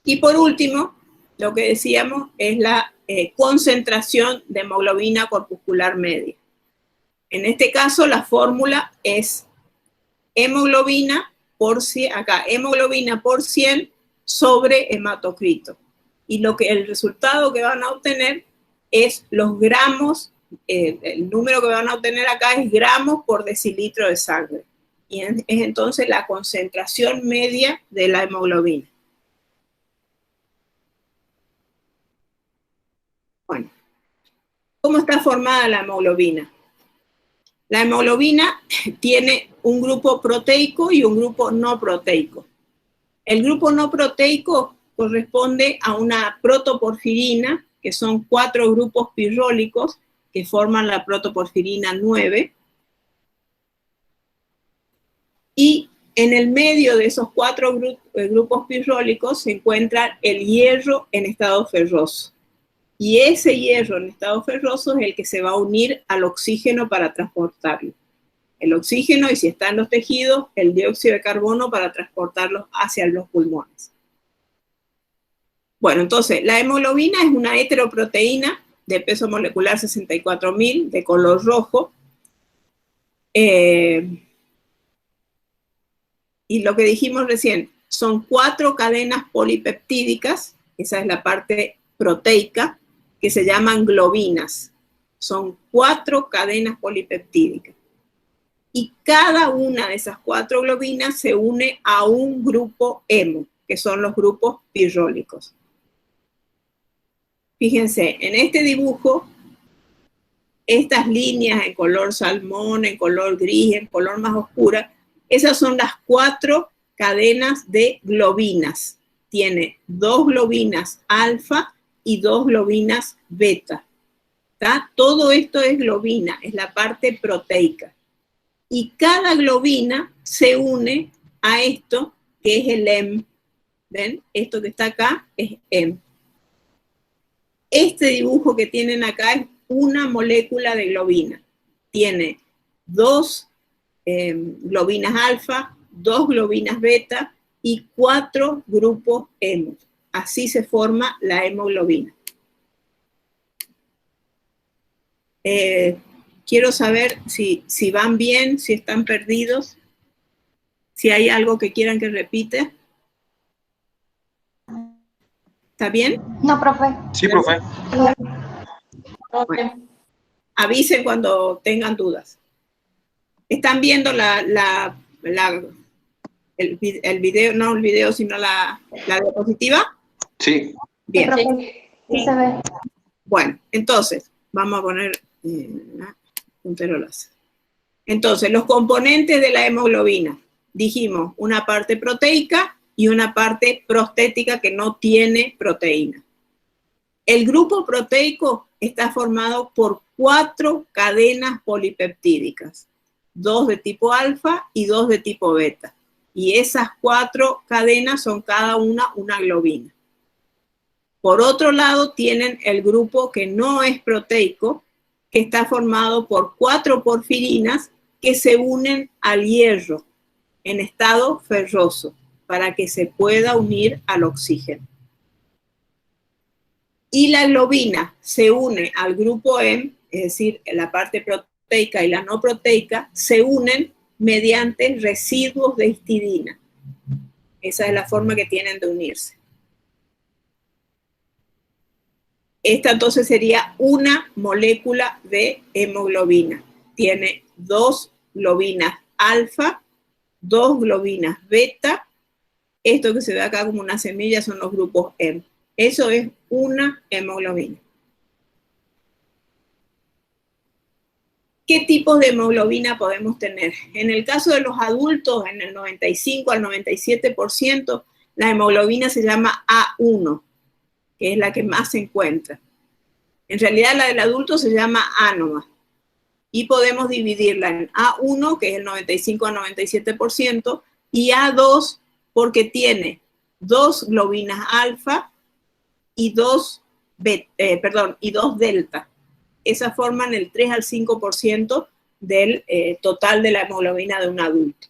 Y por último, lo que decíamos es la concentración de hemoglobina corpuscular media. En este caso, la fórmula es hemoglobina por 100, acá, hemoglobina por 100 sobre hematocrito. Y el resultado que van a obtener es los gramos, el número que van a obtener acá es gramos por decilitro de sangre. Y es entonces la concentración media de la hemoglobina. Bueno, ¿cómo está formada la hemoglobina? La hemoglobina tiene un grupo proteico y un grupo no proteico. El grupo no proteico corresponde a una protoporfirina, que son 4 grupos pirrólicos que forman la protoporfirina 9. Y en el medio de esos 4 grupos pirrólicos se encuentra el hierro en estado ferroso. Y ese hierro en estado ferroso es el que se va a unir al oxígeno para transportarlo. El oxígeno, y si está en los tejidos, el dióxido de carbono para transportarlos hacia los pulmones. Bueno, entonces, la hemoglobina es una heteroproteína de peso molecular 64.000, de color rojo. Y lo que dijimos recién, son 4 cadenas polipeptídicas, esa es la parte proteica, que se llaman globinas. Son 4 cadenas polipeptídicas. Y cada una de esas 4 globinas se une a un grupo hemo, que son los grupos pirrólicos. Fíjense, en este dibujo, estas líneas en color salmón, en color gris, en color más oscura, esas son las 4 cadenas de globinas. Tiene 2 globinas alfa y 2 globinas beta. ¿Tá? Todo esto es globina, es la parte proteica. Y cada globina se une a esto que es el heme. ¿Ven? Esto que está acá es heme. Este dibujo que tienen acá es una molécula de globina. Tiene 2 globinas alfa, 2 globinas beta y 4 grupos hemo. Así se forma la hemoglobina. Quiero saber si van bien, si están perdidos, si hay algo que quieran que repita. ¿Está bien? No, profe. Sí, profe. Avisen cuando tengan dudas. ¿Están viendo el video, no el video, sino la diapositiva? Sí. Bien. Profe, sí se ve. Bueno, entonces, vamos a poner puntero láser. Entonces, los componentes de la hemoglobina. Dijimos, una parte proteica y una parte prostética que no tiene proteína. El grupo proteico está formado por 4 cadenas polipeptídicas, 2 de tipo alfa y 2 de tipo beta. Y esas 4 cadenas son cada una globina. Por otro lado, tienen el grupo que no es proteico, que está formado por 4 porfirinas que se unen al hierro en estado ferroso para que se pueda unir al oxígeno. Y la globina se une al grupo heme, es decir, la parte proteica y la no proteica, se unen mediante residuos de histidina. Esa es la forma que tienen de unirse. Esta entonces sería una molécula de hemoglobina. Tiene 2 globinas alfa, 2 globinas beta. Esto que se ve acá como una semilla son los grupos heme. Eso es una hemoglobina. ¿Qué tipos de hemoglobina podemos tener? En el caso de los adultos, en el 95 al 97%, la hemoglobina se llama A1, que es la que más se encuentra. En realidad la del adulto se llama A nomás. Y podemos dividirla en A1, que es el 95 al 97%, y A2, porque tiene 2 globinas alfa y 2 delta. Esas forman el 3 al 5% del total de la hemoglobina de un adulto.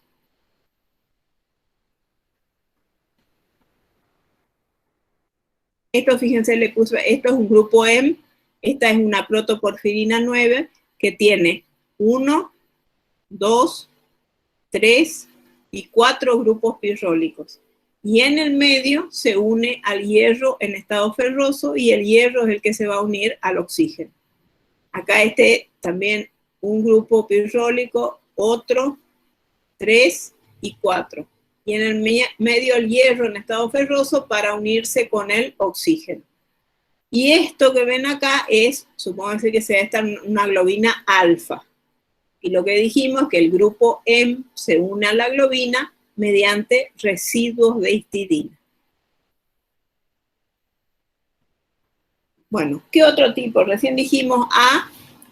Esto, fíjense, esto es un grupo heme, esta es una protoporfirina 9 que tiene 1, 2, 3 y 4 grupos pirrólicos. Y en el medio se une al hierro en estado ferroso y el hierro es el que se va a unir al oxígeno. Acá también un grupo pirrólico, otro, 3 y 4. Y en el medio el hierro en estado ferroso para unirse con el oxígeno. Y esto que ven acá es, supónganse que sea una globina alfa. Y lo que dijimos es que el grupo heme se une a la globina mediante residuos de histidina. Bueno, ¿qué otro tipo? Recién dijimos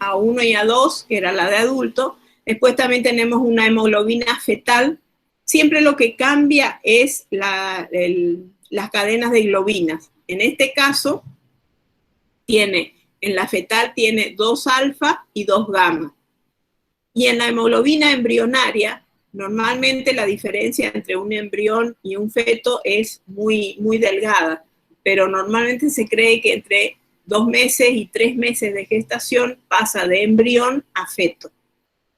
A1 y A2, que era la de adulto. Después también tenemos una hemoglobina fetal. Siempre lo que cambia es las cadenas de globinas. En este caso, en la fetal tiene 2 alfa y 2 gamma. Y en la hemoglobina embrionaria, normalmente la diferencia entre un embrión y un feto es muy, muy delgada, pero normalmente se cree que entre 2 meses y 3 meses de gestación pasa de embrión a feto.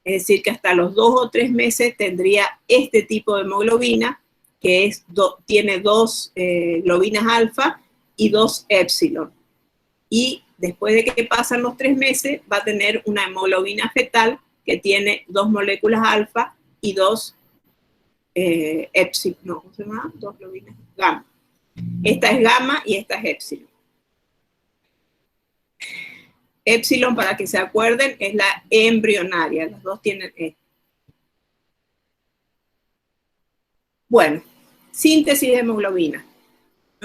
Es decir, que hasta los 2 o 3 meses tendría este tipo de hemoglobina, que tiene 2 globinas alfa y 2 épsilon. Y después de que pasan los 3 meses, va a tener una hemoglobina fetal que tiene 2 moléculas alfa y 2 épsilon. No, ¿cómo se llama? 2 globinas gamma. Esta es gamma y esta es épsilon. Épsilon, para que se acuerden, es la embrionaria. Las dos tienen E. Bueno, síntesis de hemoglobina.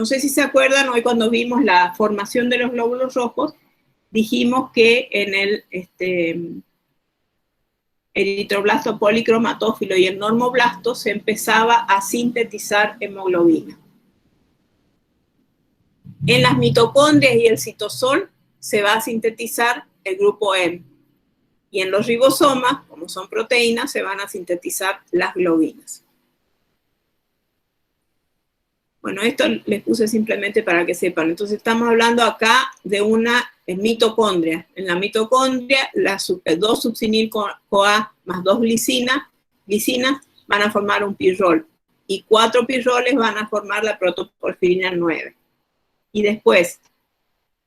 no sé si se acuerdan, hoy cuando vimos la formación de los glóbulos rojos, dijimos que en el eritroblasto policromatófilo y el normoblasto se empezaba a sintetizar hemoglobina. En las mitocondrias y el citosol se va a sintetizar el grupo M. Y en los ribosomas, como son proteínas, se van a sintetizar las globinas. Bueno, esto les puse simplemente para que sepan. Entonces estamos hablando acá de una mitocondria. En la mitocondria, las 2 succinil-CoA más 2 glicinas van a formar un pirrol. Y 4 pirroles van a formar la protoporfirina 9. Y después,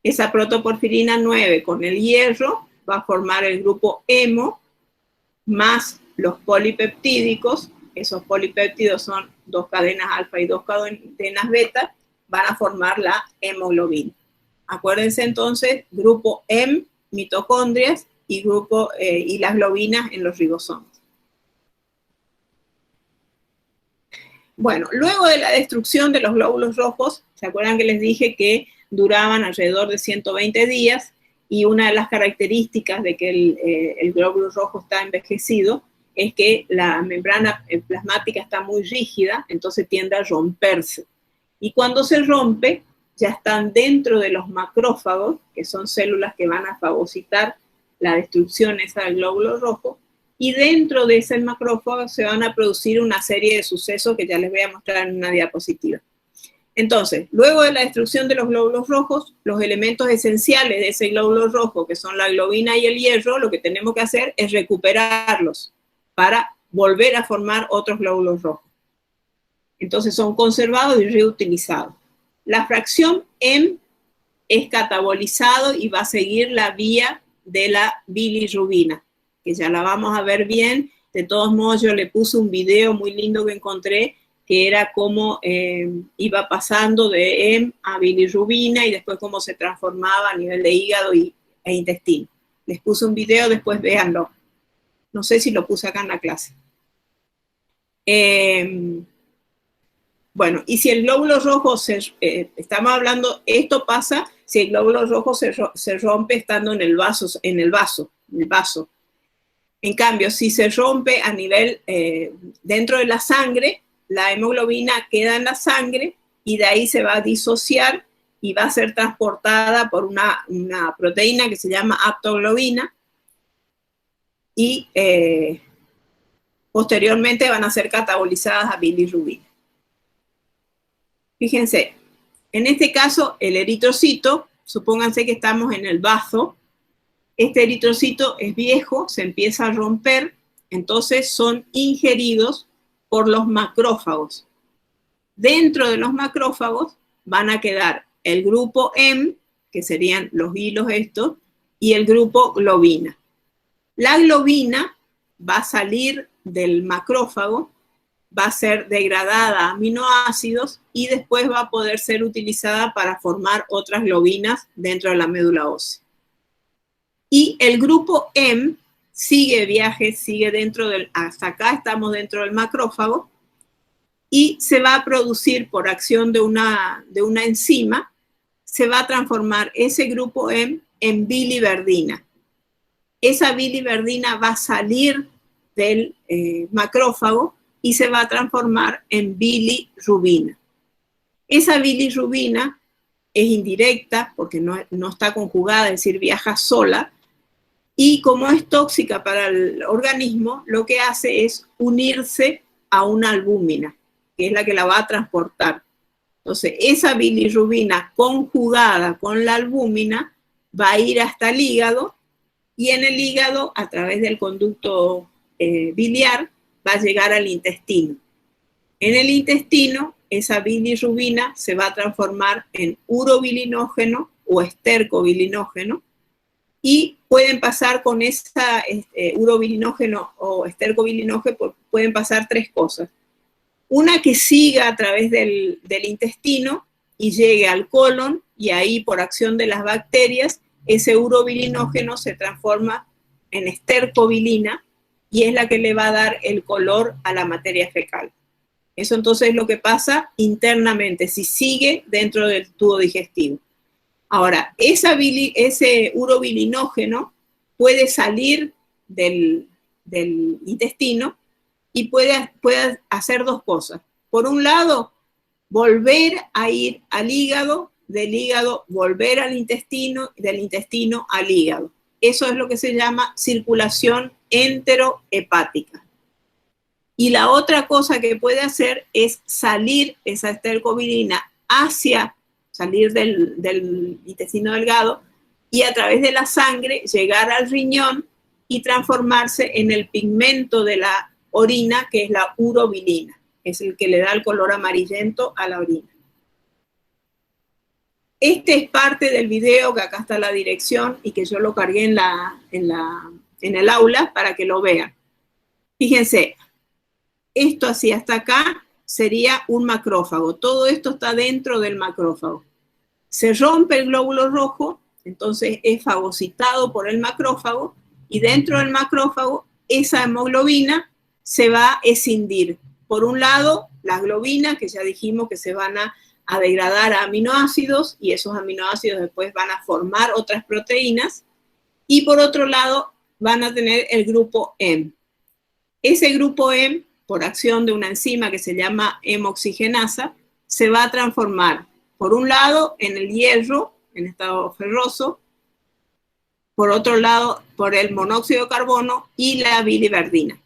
esa protoporfirina 9 con el hierro va a formar el grupo hemo más los polipeptídicos. Esos polipéptidos son 2 cadenas alfa y 2 cadenas beta, van a formar la hemoglobina. Acuérdense entonces, grupo M, mitocondrias, y las globinas en los ribosomas. Bueno, luego de la destrucción de los glóbulos rojos, ¿se acuerdan que les dije que duraban alrededor de 120 días? Y una de las características de que el glóbulo rojo está envejecido es que la membrana plasmática está muy rígida, entonces tiende a romperse. Y cuando se rompe, ya están dentro de los macrófagos, que son células que van a fagocitar la destrucción esa del glóbulo rojo, y dentro de ese macrófago se van a producir una serie de sucesos que ya les voy a mostrar en una diapositiva. Entonces, luego de la destrucción de los glóbulos rojos, los elementos esenciales de ese glóbulo rojo, que son la globina y el hierro, lo que tenemos que hacer es recuperarlos para volver a formar otros glóbulos rojos. Entonces son conservados y reutilizados. La fracción M es catabolizado y va a seguir la vía de la bilirrubina, que ya la vamos a ver bien. De todos modos, yo le puse un video muy lindo que encontré, que era cómo iba pasando de M a bilirrubina y después cómo se transformaba a nivel de hígado e intestino. Les puse un video, después véanlo. No sé si lo puse acá en la clase. Bueno, y si el glóbulo rojo, estamos hablando, esto pasa si el glóbulo rojo se rompe estando en el vaso. En cambio, si se rompe a nivel dentro de la sangre, la hemoglobina queda en la sangre y de ahí se va a disociar y va a ser transportada por una proteína que se llama aptoglobina y posteriormente van a ser catabolizadas a bilirrubina. Fíjense, en este caso el eritrocito, supónganse que estamos en el bazo, este eritrocito es viejo, se empieza a romper, entonces son ingeridos por los macrófagos. Dentro de los macrófagos van a quedar el grupo M, que serían los hilos estos, y el grupo globina. La globina va a salir del macrófago, va a ser degradada a aminoácidos y después va a poder ser utilizada para formar otras globinas dentro de la médula ósea. Y el grupo M sigue viaje, sigue dentro del, hasta acá estamos dentro del macrófago, y se va a producir por acción de una enzima, se va a transformar ese grupo M en biliverdina. Esa biliverdina va a salir del macrófago y se va a transformar en bilirrubina. Esa bilirrubina es indirecta porque no está conjugada, es decir, viaja sola, y como es tóxica para el organismo, lo que hace es unirse a una albúmina, que es la que la va a transportar. Entonces, esa bilirrubina conjugada con la albúmina va a ir hasta el hígado, y en el hígado, a través del conducto biliar, va a llegar al intestino. En el intestino, esa bilirrubina se va a transformar en urobilinógeno o estercobilinógeno, y pueden pasar con esa urobilinógeno o estercobilinógeno, pueden pasar 3 cosas. Una, que siga a través del intestino y llegue al colon, y ahí por acción de las bacterias, ese urobilinógeno se transforma en estercobilina y es la que le va a dar el color a la materia fecal. Eso entonces es lo que pasa internamente, si sigue dentro del tubo digestivo. Ahora, ese urobilinógeno puede salir del intestino y puede hacer dos cosas. Por un lado, volver a ir al hígado, del hígado volver al intestino, del intestino al hígado. Eso es lo que se llama circulación enterohepática. Y la otra cosa que puede hacer es salir esa estercobilina salir del intestino delgado y a través de la sangre llegar al riñón y transformarse en el pigmento de la orina, que es la urobilina. Es el que le da el color amarillento a la orina. Este es parte del video, que acá está la dirección y que yo lo cargué en el aula para que lo vean. Fíjense, esto así hasta acá sería un macrófago. Todo esto está dentro del macrófago. Se rompe el glóbulo rojo, entonces es fagocitado por el macrófago y dentro del macrófago esa hemoglobina se va a escindir. Por un lado, las globinas, que ya dijimos que se van a degradar a aminoácidos y esos aminoácidos después van a formar otras proteínas, y por otro lado van a tener el grupo M. Ese grupo M, por acción de una enzima que se llama hemoxigenasa, se va a transformar, por un lado, en el hierro, en estado ferroso, por otro lado, por el monóxido de carbono y la biliverdina.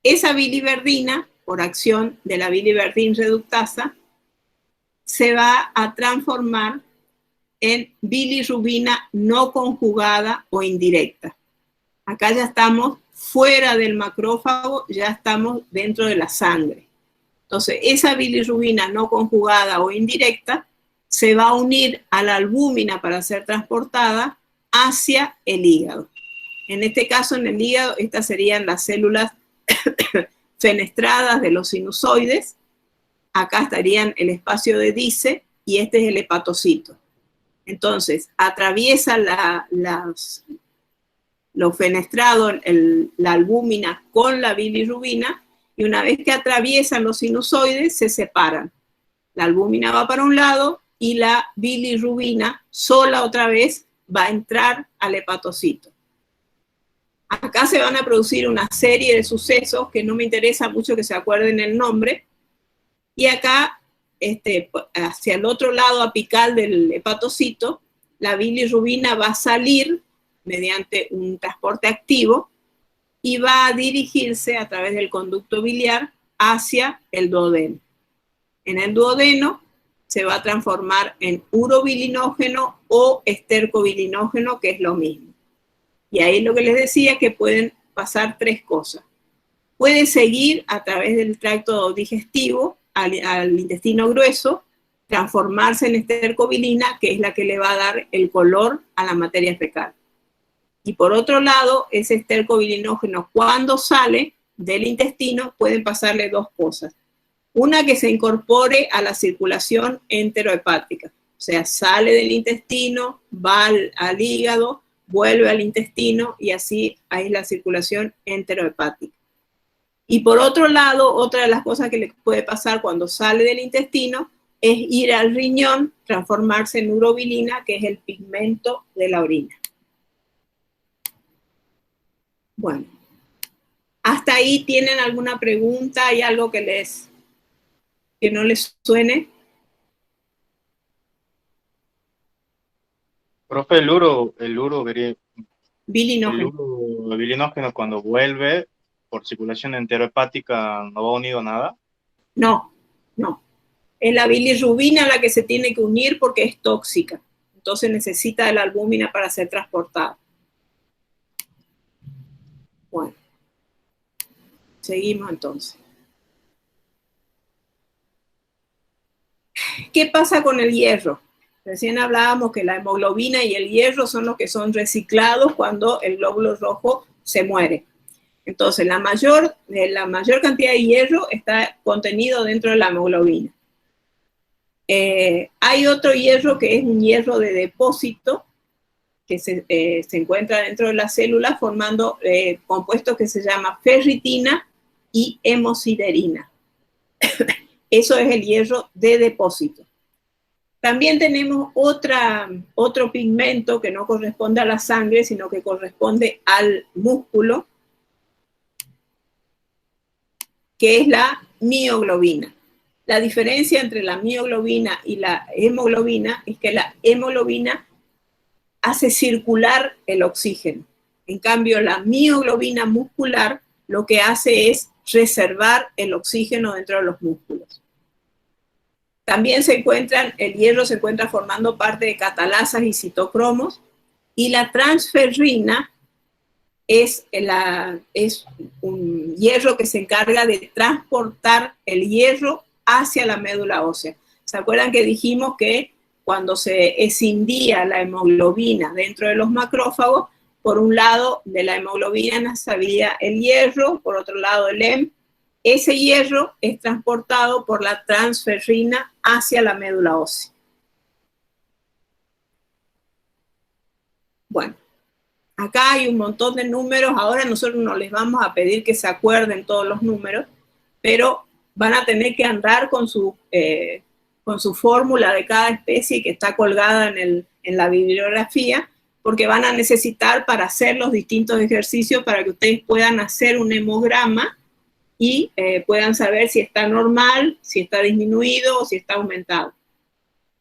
Esa biliverdina, por acción de la biliverdin reductasa, se va a transformar en bilirrubina no conjugada o indirecta. Acá ya estamos fuera del macrófago, ya estamos dentro de la sangre. Entonces, esa bilirrubina no conjugada o indirecta se va a unir a la albúmina para ser transportada hacia el hígado. En este caso, en el hígado, estas serían las células fenestradas de los sinusoides. Acá estarían el espacio de Dice y este es el hepatocito. Entonces, atraviesa lo fenestrado, la albúmina con la bilirrubina, y una vez que atraviesan los sinusoides, se separan. La albúmina va para un lado y la bilirrubina sola otra vez va a entrar al hepatocito. Acá se van a producir una serie de sucesos que no me interesa mucho que se acuerden el nombre, y acá, hacia el otro lado apical del hepatocito, la bilirrubina va a salir mediante un transporte activo y va a dirigirse a través del conducto biliar hacia el duodeno. En el duodeno se va a transformar en urobilinógeno o estercobilinógeno, que es lo mismo. Y ahí lo que les decía es que pueden pasar tres cosas. Puede seguir a través del tracto digestivo al intestino grueso, transformarse en estercobilina, que es la que le va a dar el color a la materia fecal. Y por otro lado, ese estercobilinógeno, cuando sale del intestino, pueden pasarle dos cosas. Una, que se incorpore a la circulación enterohepática, o sea, sale del intestino, va al hígado, vuelve al intestino y así hay la circulación enterohepática. Y por otro lado, otra de las cosas que le puede pasar cuando sale del intestino es ir al riñón, transformarse en urobilina, que es el pigmento de la orina. Bueno, ¿hasta ahí tienen alguna pregunta? ¿Hay algo que no les suene? Profe, el Bilinógeno. bilinógeno cuando vuelve por circulación enterohepática no va unido a nada. No. Es la bilirrubina la que se tiene que unir porque es tóxica. Entonces necesita de la albúmina para ser transportada. Bueno, seguimos entonces. ¿Qué pasa con el hierro? Recién hablábamos que la hemoglobina y el hierro son los que son reciclados cuando el glóbulo rojo se muere. Entonces, la mayor cantidad de hierro está contenido dentro de la hemoglobina. Hay otro hierro que es un hierro de depósito que se encuentra dentro de las células formando compuestos que se llaman ferritina y hemosiderina. Eso es el hierro de depósito. También tenemos otro pigmento que no corresponde a la sangre, sino que corresponde al músculo, que es la mioglobina. La diferencia entre la mioglobina y la hemoglobina es que la hemoglobina hace circular el oxígeno. En cambio, la mioglobina muscular lo que hace es reservar el oxígeno dentro de los músculos. También el hierro se encuentra formando parte de catalasas y citocromos, y la transferrina es un hierro que se encarga de transportar el hierro hacia la médula ósea. ¿Se acuerdan que dijimos que cuando se escindía la hemoglobina dentro de los macrófagos, por un lado de la hemoglobina salía el hierro, por otro lado el hemo? Ese hierro es transportado por la transferrina hacia la médula ósea. Bueno, acá hay un montón de números. Ahora nosotros no les vamos a pedir que se acuerden todos los números, pero van a tener que andar con su fórmula de cada especie que está colgada en la bibliografía, porque van a necesitar para hacer los distintos ejercicios para que ustedes puedan hacer un hemograma y puedan saber si está normal, si está disminuido o si está aumentado.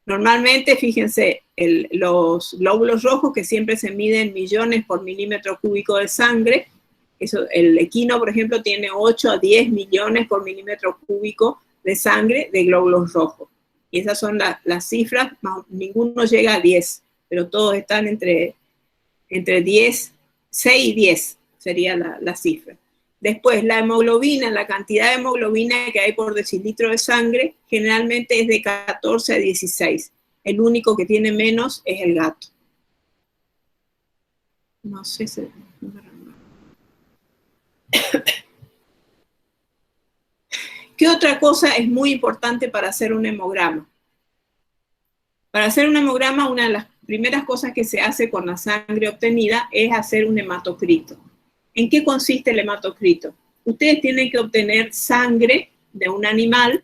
Normalmente, fíjense, los glóbulos rojos, que siempre se miden millones por milímetro cúbico de sangre, el equino, por ejemplo, tiene 8 a 10 millones por milímetro cúbico de sangre de glóbulos rojos. Y esas son las cifras, ninguno llega a 10, pero todos están entre 10, 6 y 10 sería la cifra. Después, la hemoglobina, la cantidad de hemoglobina que hay por decilitro de sangre, generalmente es de 14 a 16. El único que tiene menos es el gato. No sé si... ¿Qué otra cosa es muy importante para hacer un hemograma? Para hacer un hemograma, una de las primeras cosas que se hace con la sangre obtenida es hacer un hematocrito. ¿En qué consiste el hematocrito? Ustedes tienen que obtener sangre de un animal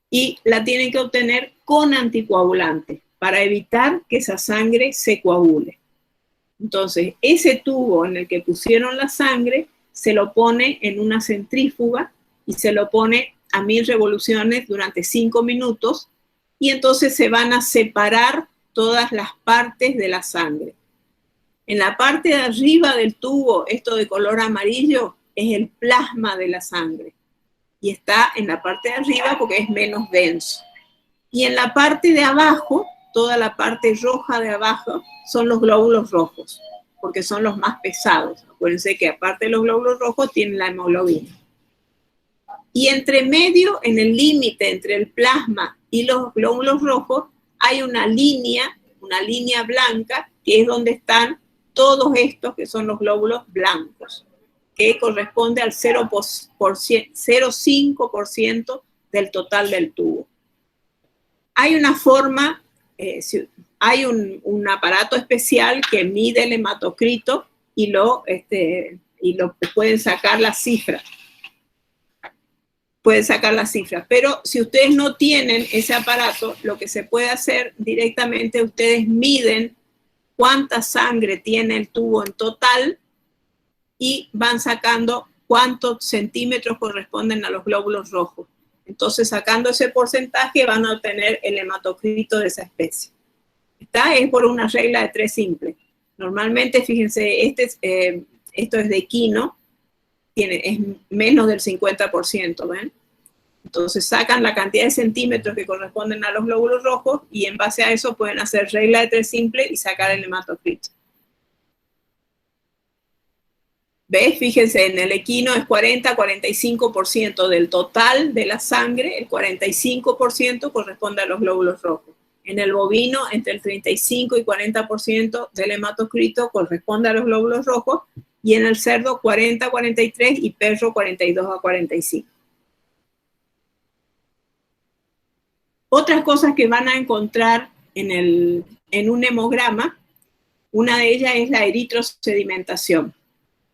y la tienen que obtener con anticoagulante para evitar que esa sangre se coagule. Entonces, ese tubo en el que pusieron la sangre se lo pone en una centrífuga y se lo pone a 1000 revoluciones durante 5 minutos, y entonces se van a separar todas las partes de la sangre. En la parte de arriba del tubo, esto de color amarillo, es el plasma de la sangre. Y está en la parte de arriba porque es menos denso. Y en la parte de abajo, toda la parte roja de abajo, son los glóbulos rojos, porque son los más pesados. Acuérdense que aparte de los glóbulos rojos, tienen la hemoglobina. Y entre medio, en el límite entre el plasma y los glóbulos rojos, hay una línea blanca, que es donde están todos estos que son los glóbulos blancos, que corresponde al 0,5% del total del tubo. Hay una forma, hay un aparato especial que mide el hematocrito y lo pueden sacar las cifras. Pueden sacar las cifras, pero si ustedes no tienen ese aparato, lo que se puede hacer directamente, ustedes miden cuánta sangre tiene el tubo en total y van sacando cuántos centímetros corresponden a los glóbulos rojos. Entonces, sacando ese porcentaje, van a obtener el hematocrito de esa especie. Esta es por una regla de 3 simple. Normalmente, fíjense, esto es de equino, es menos del 50%, ¿ven? Entonces sacan la cantidad de centímetros que corresponden a los glóbulos rojos y en base a eso pueden hacer regla de 3 simple y sacar el hematocrito. ¿Ves? Fíjense, en el equino es 40-45% del total de la sangre, el 45% corresponde a los glóbulos rojos. En el bovino, entre el 35 y 40% del hematocrito corresponde a los glóbulos rojos, y en el cerdo 40-43 y perro 42-45. Otras cosas que van a encontrar en un hemograma, una de ellas es la eritrosedimentación.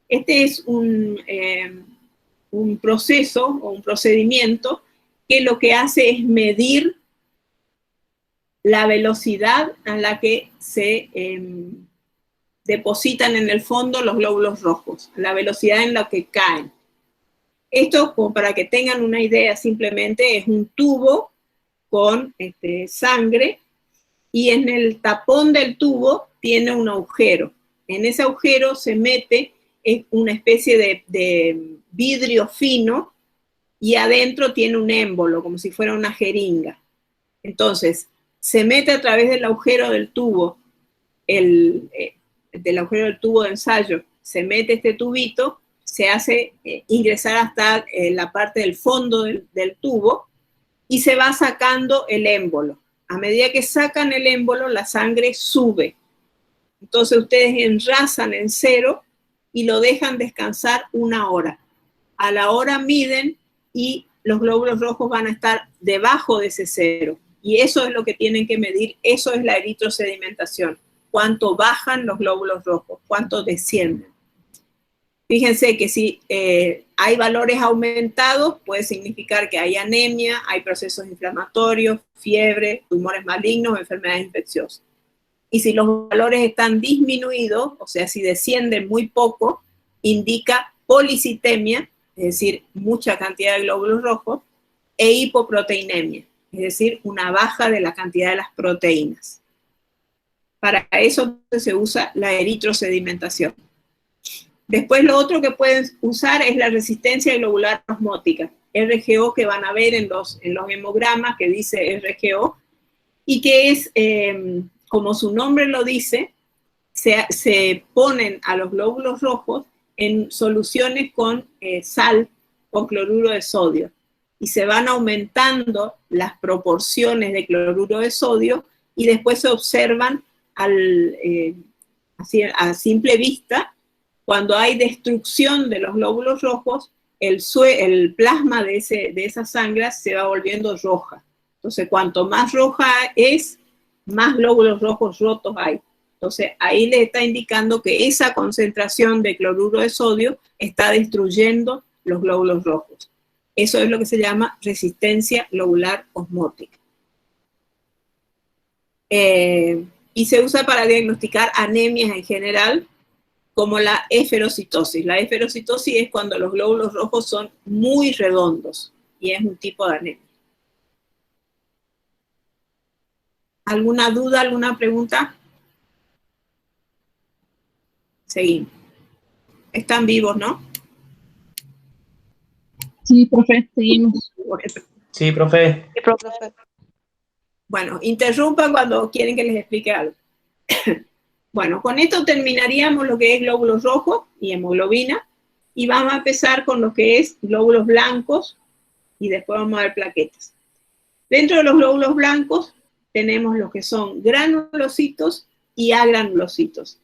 Este es un proceso o un procedimiento que lo que hace es medir la velocidad a la que se depositan en el fondo los glóbulos rojos, la velocidad en la que caen. Esto, como para que tengan una idea, simplemente es un tubo con sangre, y en el tapón del tubo tiene un agujero. En ese agujero se mete una especie de vidrio fino, y adentro tiene un émbolo, como si fuera una jeringa. Entonces, se mete a través del agujero del tubo, del agujero del tubo de ensayo, se mete este tubito, se hace ingresar hasta la parte del fondo del tubo, y se va sacando el émbolo. A medida que sacan el émbolo, la sangre sube. Entonces ustedes enrasan en 0 y lo dejan descansar 1 hora. A la hora miden y los glóbulos rojos van a estar debajo de ese 0. Y eso es lo que tienen que medir, eso es la eritrosedimentación. Cuánto bajan los glóbulos rojos, cuánto descienden. Fíjense que si hay valores aumentados, puede significar que hay anemia, hay procesos inflamatorios, fiebre, tumores malignos, enfermedades infecciosas. Y si los valores están disminuidos, o sea, si descienden muy poco, indica policitemia, es decir, mucha cantidad de glóbulos rojos, e hipoproteinemia, es decir, una baja de la cantidad de las proteínas. Para eso se usa la eritrosedimentación. Después lo otro que pueden usar es la resistencia globular osmótica, RGO, que van a ver en los hemogramas que dice RGO, y que es, como su nombre lo dice, se ponen a los glóbulos rojos en soluciones con sal, con cloruro de sodio, y se van aumentando las proporciones de cloruro de sodio, y después se observan a simple vista. Cuando hay destrucción de los glóbulos rojos, el plasma de esa sangre se va volviendo roja. Entonces, cuanto más roja es, más glóbulos rojos rotos hay. Entonces, ahí les está indicando que esa concentración de cloruro de sodio está destruyendo los glóbulos rojos. Eso es lo que se llama resistencia globular osmótica. Y se usa para diagnosticar anemias en general, como la eferocitosis. La eferocitosis es cuando los glóbulos rojos son muy redondos, y es un tipo de anemia. ¿Alguna duda, alguna pregunta? Seguimos. Están vivos, ¿no? Sí, profe, seguimos. Sí, profe. Bueno, interrumpan cuando quieren que les explique algo. Bueno, con esto terminaríamos lo que es glóbulos rojos y hemoglobina, y vamos a empezar con lo que es glóbulos blancos, y después vamos a ver plaquetas. Dentro de los glóbulos blancos tenemos lo que son granulocitos y agranulocitos.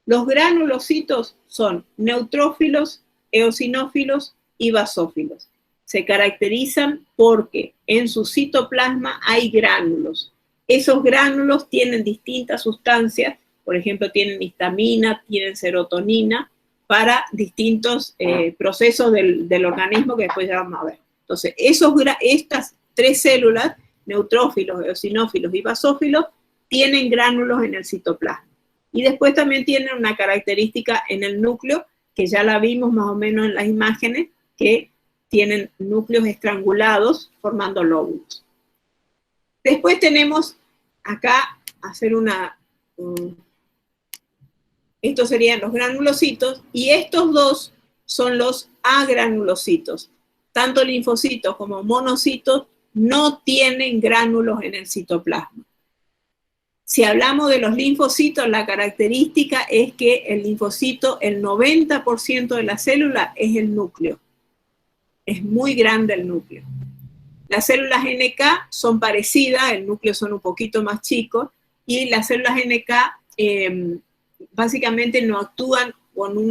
Los granulocitos son neutrófilos, eosinófilos y basófilos. Se caracterizan porque en su citoplasma hay gránulos. Esos gránulos tienen distintas sustancias, por ejemplo, tienen histamina, tienen serotonina, para distintos procesos del organismo que después ya vamos a ver. Entonces, estas 3 células, neutrófilos, eosinófilos y basófilos, tienen gránulos en el citoplasma. Y después también tienen una característica en el núcleo, que ya la vimos más o menos en las imágenes, que tienen núcleos estrangulados formando lóbulos. Después tenemos acá, estos serían los granulocitos, y estos dos son los agranulocitos. Tanto linfocitos como monocitos no tienen gránulos en el citoplasma. Si hablamos de los linfocitos, la característica es que el linfocito, el 90% de la célula es el núcleo. Es muy grande el núcleo. Las células NK son parecidas, el núcleo son un poquito más chicos, y las células NK básicamente no actúan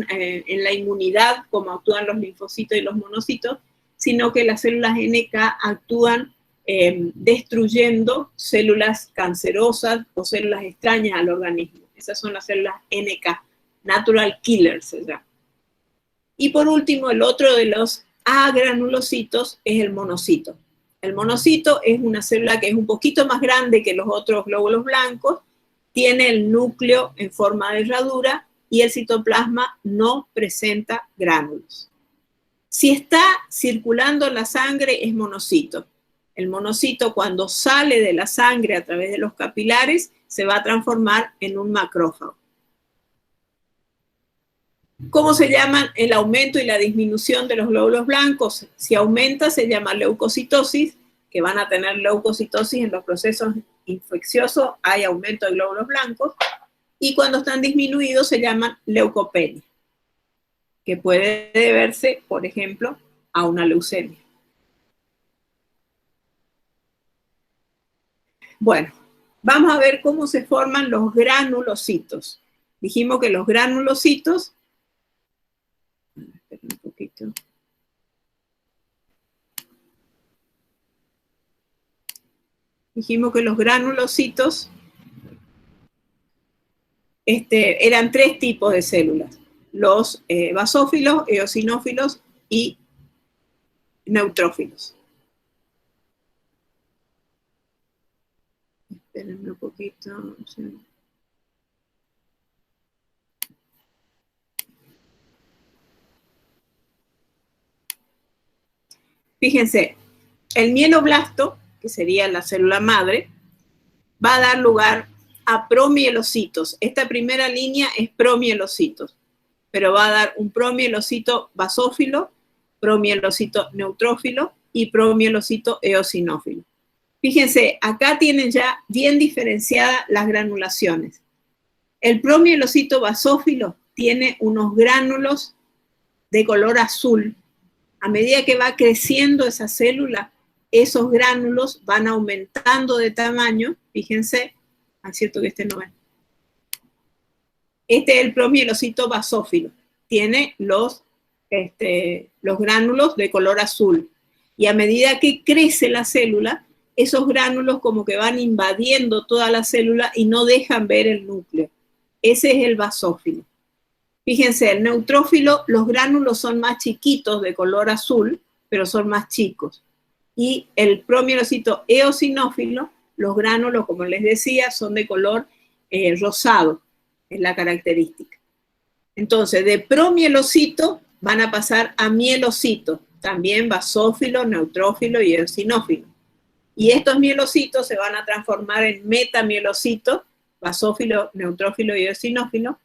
en la inmunidad como actúan los linfocitos y los monocitos, sino que las células NK actúan destruyendo células cancerosas o células extrañas al organismo. Esas son las células NK, Natural Killers se llama. Y por último, el otro de los agranulocitos es el monocito. El monocito es una célula que es un poquito más grande que los otros glóbulos blancos, tiene el núcleo en forma de herradura y el citoplasma no presenta gránulos. Si está circulando en la sangre es monocito. El monocito, cuando sale de la sangre a través de los capilares, se va a transformar en un macrófago. ¿Cómo se llaman el aumento y la disminución de los glóbulos blancos? Si aumenta se llama leucocitosis, que van a tener leucocitosis en los procesos infecciosos, hay aumento de glóbulos blancos, y cuando están disminuidos se llaman leucopenia, que puede deberse, por ejemplo, a una leucemia. Bueno, vamos a ver cómo se forman los granulocitos. Dijimos que los granulocitos, un poquito. Dijimos que los granulocitos eran tres tipos de células: los basófilos, eosinófilos y neutrófilos. Espérenme un poquito. Sí. Fíjense, el mieloblasto, que sería la célula madre, va a dar lugar a promielocitos. Esta primera línea es promielocitos, pero va a dar un promielocito basófilo, promielocito neutrófilo y promielocito eosinófilo. Fíjense, acá tienen ya bien diferenciadas las granulaciones. El promielocito basófilo tiene unos gránulos de color azul. A medida que va creciendo esa célula, esos gránulos van aumentando de tamaño. Fíjense, es cierto que este no es. Este es el promielocito basófilo. Tiene los gránulos de color azul. Y a medida que crece la célula, esos gránulos como que van invadiendo toda la célula y no dejan ver el núcleo. Ese es el basófilo. Fíjense, el neutrófilo, los gránulos son más chiquitos, de color azul, pero son más chicos. Y el promielocito eosinófilo, los gránulos, como les decía, son de color rosado, es la característica. Entonces, de promielocito van a pasar a mielocito, también basófilo, neutrófilo y eosinófilo. Y estos mielocitos se van a transformar en metamielocitos, basófilo, neutrófilo y eosinófilo.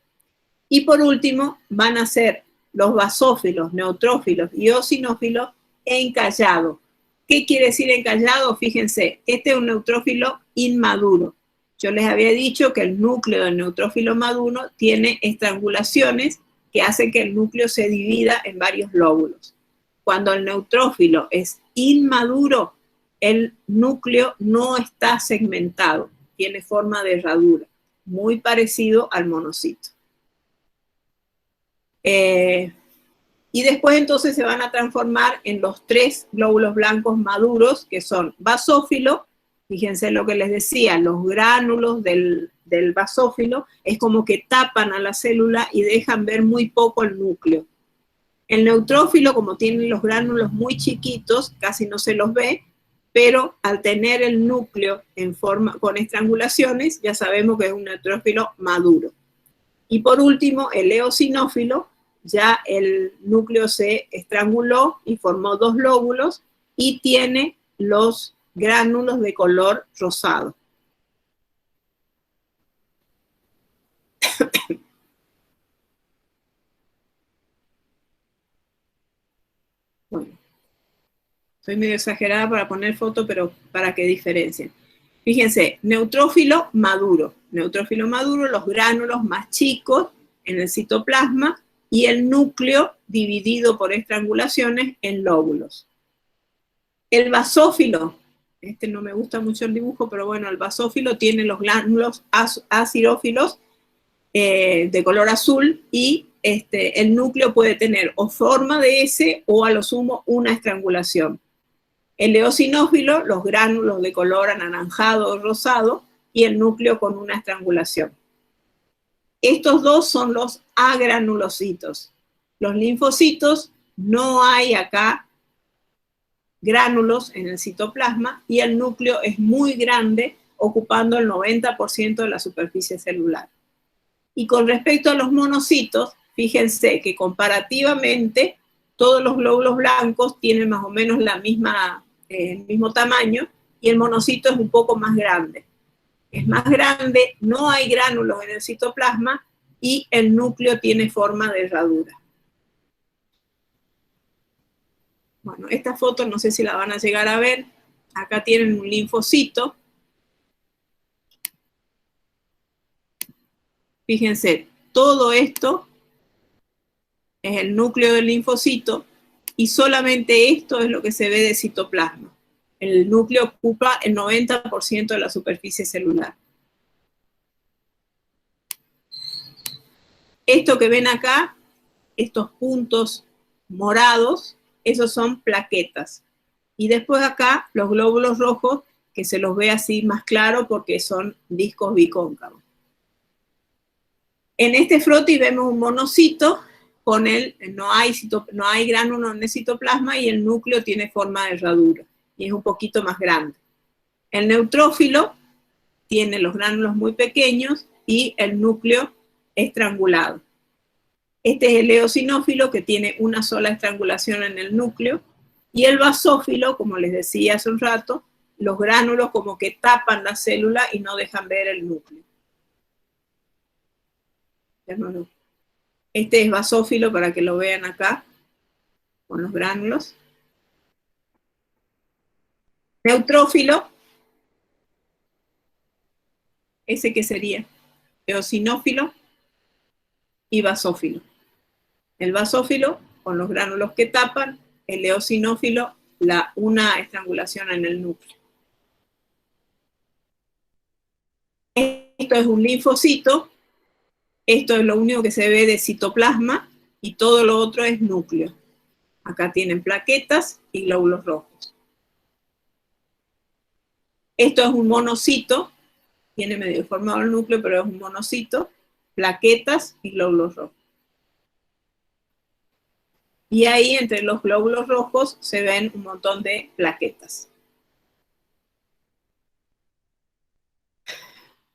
Y por último, van a ser los basófilos, neutrófilos y eosinófilos encallados. ¿Qué quiere decir encallado? Fíjense, este es un neutrófilo inmaduro. Yo les había dicho que el núcleo del neutrófilo maduro tiene estrangulaciones que hacen que el núcleo se divida en varios lóbulos. Cuando el neutrófilo es inmaduro, el núcleo no está segmentado, tiene forma de herradura, muy parecido al monocito. Y después entonces se van a transformar en los tres glóbulos blancos maduros, que son basófilo. Fíjense lo que les decía, los gránulos del basófilo es como que tapan a la célula y dejan ver muy poco el núcleo. El neutrófilo, como tienen los gránulos muy chiquitos, casi no se los ve, pero al tener el núcleo en forma con estrangulaciones, ya sabemos que es un neutrófilo maduro. Y por último, el eosinófilo, ya el núcleo se estranguló y formó dos lóbulos y tiene los gránulos de color rosado. Bueno, soy medio exagerada para poner foto, pero para que diferencien. Fíjense, neutrófilo maduro, los gránulos más chicos en el citoplasma y el núcleo dividido por estrangulaciones en lóbulos. El basófilo, no me gusta mucho el dibujo, pero bueno, el basófilo tiene los gránulos acirófilos de color azul y el núcleo puede tener o forma de S o a lo sumo una estrangulación. El eosinófilo, los gránulos de color anaranjado o rosado y el núcleo con una estrangulación. Estos dos son los agranulocitos. Los linfocitos, no hay acá gránulos en el citoplasma y el núcleo es muy grande, ocupando el 90% de la superficie celular. Y con respecto a los monocitos, fíjense que comparativamente todos los glóbulos blancos tienen más o menos el mismo tamaño y el monocito es un poco más grande. Es más grande, no hay gránulos en el citoplasma y el núcleo tiene forma de herradura. Bueno, esta foto no sé si la van a llegar a ver. Acá tienen un linfocito. Fíjense, todo esto es el núcleo del linfocito y solamente esto es lo que se ve de citoplasma. El núcleo ocupa el 90% de la superficie celular. Esto que ven acá, estos puntos morados, esos son plaquetas. Y después acá los glóbulos rojos, que se los ve así más claro porque son discos bicóncavos. En este frotis vemos un monocito, con no hay gránulo en el citoplasma y el núcleo tiene forma de herradura y es un poquito más grande. El neutrófilo tiene los gránulos muy pequeños y el núcleo estrangulado. Este es el eosinófilo, que tiene una sola estrangulación en el núcleo, y el basófilo, como les decía hace un rato, los gránulos como que tapan la célula y no dejan ver el núcleo. Este es basófilo para que lo vean acá, con los gránulos. Neutrófilo, ese que sería eosinófilo y basófilo. El basófilo con los gránulos que tapan, el eosinófilo una estrangulación en el núcleo. Esto es un linfocito, esto es lo único que se ve de citoplasma y todo lo otro es núcleo. Acá tienen plaquetas y glóbulos rojos. Esto es un monocito, tiene medio deformado el núcleo, pero es un monocito, plaquetas y glóbulos rojos. Y ahí entre los glóbulos rojos se ven un montón de plaquetas.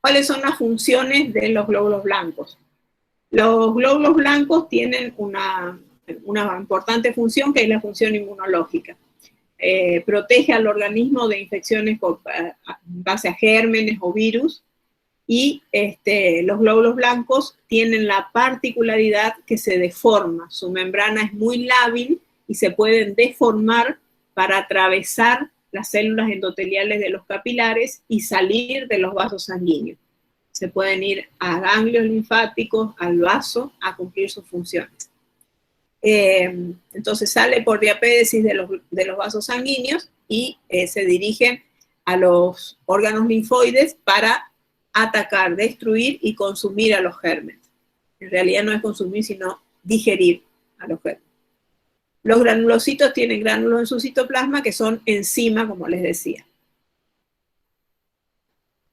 ¿Cuáles son las funciones de los glóbulos blancos? Los glóbulos blancos tienen una importante función, que es la función inmunológica. Protege al organismo de infecciones en base a gérmenes o virus, y los glóbulos blancos tienen la particularidad que se deforma. Su membrana es muy lábil y se pueden deformar para atravesar las células endoteliales de los capilares y salir de los vasos sanguíneos. Se pueden ir a ganglios linfáticos, al vaso, a cumplir sus funciones. Entonces sale por diapédesis de los vasos sanguíneos y se dirigen a los órganos linfoides para atacar, destruir y consumir a los gérmenes. En realidad no es consumir, sino digerir a los gérmenes. Los granulocitos tienen gránulos en su citoplasma que son enzima, como les decía.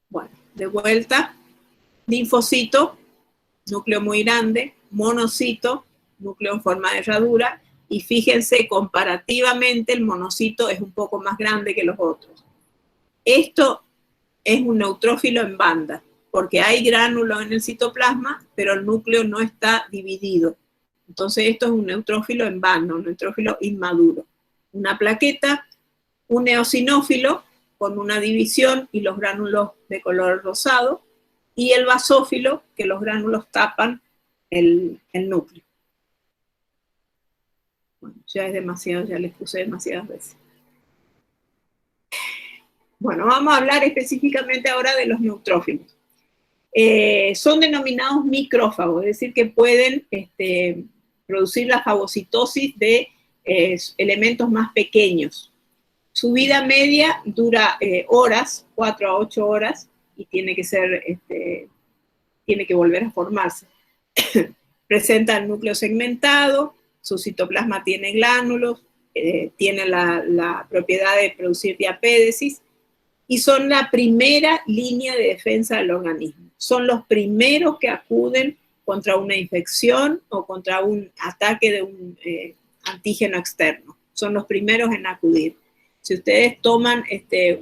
Bueno, de vuelta, linfocito, núcleo muy grande, monocito, núcleo en forma de herradura, y fíjense, comparativamente el monocito es un poco más grande que los otros. Esto es un neutrófilo en banda, porque hay gránulos en el citoplasma, pero el núcleo no está dividido. Entonces esto es un neutrófilo en banda, un neutrófilo inmaduro. Una plaqueta, un eosinófilo con una división y los gránulos de color rosado, y el basófilo, que los gránulos tapan el núcleo. Bueno, ya es demasiado, ya les puse demasiadas veces. Bueno, vamos a hablar específicamente ahora de los neutrófilos. Son denominados micrófagos, es decir, que pueden producir la fagocitosis de elementos más pequeños. Su vida media dura horas, 4 a 8 horas, y tiene que volver a formarse. Presenta el núcleo segmentado, su citoplasma tiene glánulos, tiene la propiedad de producir diapédesis, y son la primera línea de defensa del organismo. Son los primeros que acuden contra una infección o contra un ataque de un antígeno externo. Son los primeros en acudir. Si ustedes toman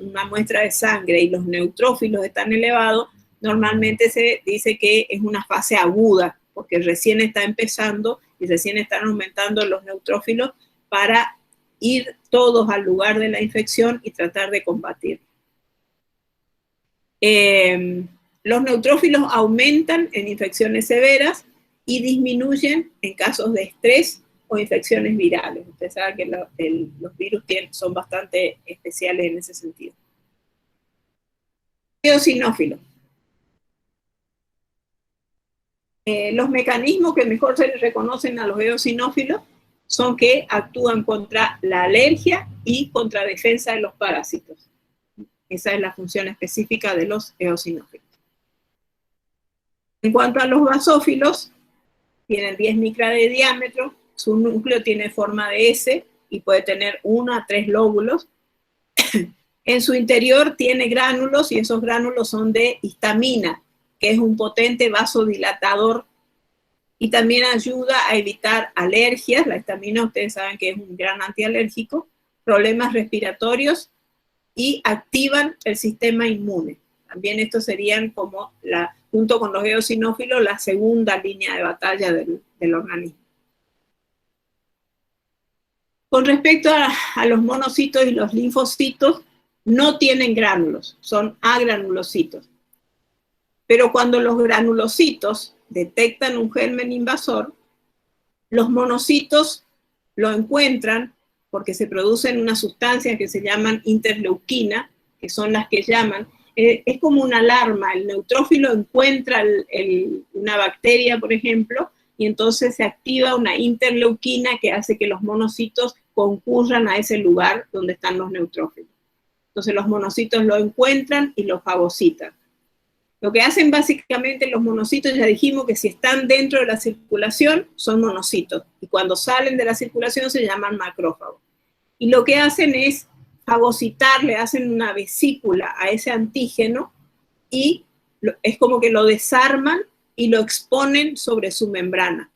una muestra de sangre y los neutrófilos están elevados, normalmente se dice que es una fase aguda, porque recién está empezando y recién están aumentando los neutrófilos para ir todos al lugar de la infección y tratar de combatir. Los neutrófilos aumentan en infecciones severas y disminuyen en casos de estrés o infecciones virales. Ustedes saben que los virus son bastante especiales en ese sentido. Eosinófilos. Los mecanismos que mejor se les reconocen a los eosinófilos son que actúan contra la alergia y contra defensa de los parásitos. Esa es la función específica de los eosinófilos. En cuanto a los basófilos, tienen 10 micras de diámetro, su núcleo tiene forma de S y puede tener 1 a 3 lóbulos. En su interior tiene gránulos y esos gránulos son de histamina, que es un potente vasodilatador y también ayuda a evitar alergias. La histamina, ustedes saben que es un gran antialérgico, problemas respiratorios y activan el sistema inmune. También estos serían como, junto con los eosinófilos, la segunda línea de batalla del organismo. Con respecto a los monocitos y los linfocitos, no tienen gránulos, son agranulocitos. Pero cuando los granulocitos detectan un germen invasor, los monocitos lo encuentran porque se producen unas sustancias que se llaman interleuquina, que son las que llaman, es como una alarma, el neutrófilo encuentra una bacteria, por ejemplo, y entonces se activa una interleuquina que hace que los monocitos concurran a ese lugar donde están los neutrófilos. Entonces los monocitos lo encuentran y lo fagocitan. Lo que hacen básicamente los monocitos, ya dijimos que si están dentro de la circulación, son monocitos, y cuando salen de la circulación se llaman macrófagos. Y lo que hacen es fagocitar, le hacen una vesícula a ese antígeno, y es como que lo desarman y lo exponen sobre su membrana.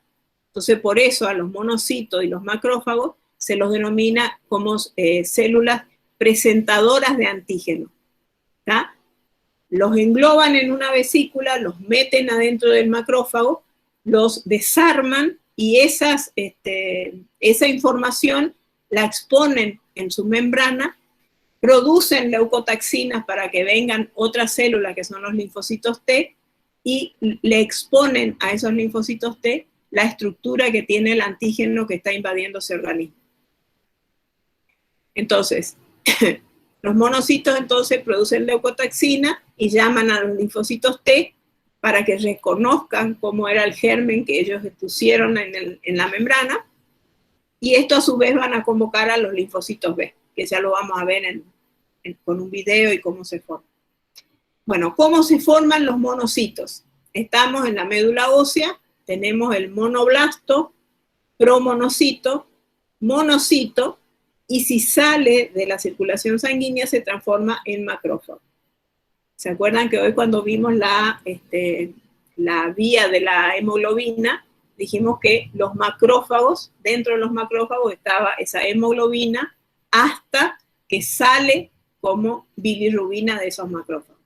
Entonces, por eso a los monocitos y los macrófagos se los denomina como células presentadoras de antígeno. ¿Tá? Los engloban en una vesícula, los meten adentro del macrófago, los desarman y esa información la exponen en su membrana, producen leucotoxinas para que vengan otras células que son los linfocitos T y le exponen a esos linfocitos T la estructura que tiene el antígeno que está invadiendo ese organismo. Entonces, los monocitos entonces producen leucotoxina y llaman a los linfocitos T para que reconozcan cómo era el germen que ellos pusieron en la membrana, y esto a su vez van a convocar a los linfocitos B, que ya lo vamos a ver con un video y cómo se forman. Bueno, ¿cómo se forman los monocitos? Estamos en la médula ósea, tenemos el monoblasto, promonocito, monocito, y si sale de la circulación sanguínea se transforma en macrófago. ¿Se acuerdan que hoy cuando vimos la vía de la hemoglobina, dijimos que los macrófagos, dentro de los macrófagos estaba esa hemoglobina hasta que sale como bilirrubina de esos macrófagos?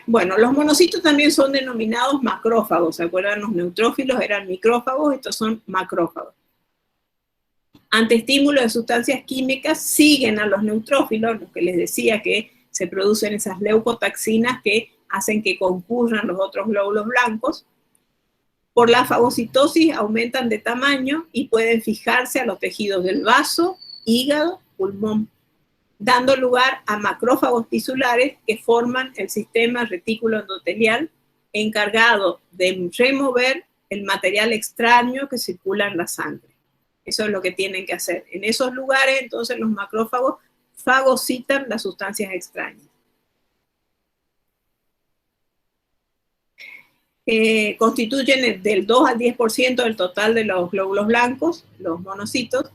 Bueno, los monocitos también son denominados macrófagos. ¿Se acuerdan? Los neutrófilos eran micrófagos, estos son macrófagos. Ante estímulo de sustancias químicas siguen a los neutrófilos, lo que les decía que se producen esas leucotoxinas que hacen que concurran los otros glóbulos blancos. Por la fagocitosis aumentan de tamaño y pueden fijarse a los tejidos del vaso, hígado, pulmón, dando lugar a macrófagos tisulares que forman el sistema retículo endotelial encargado de remover el material extraño que circula en la sangre. Eso es lo que tienen que hacer. En esos lugares, entonces, los macrófagos fagocitan las sustancias extrañas. Constituyen del 2 al 10% del total de los glóbulos blancos, los monocitos.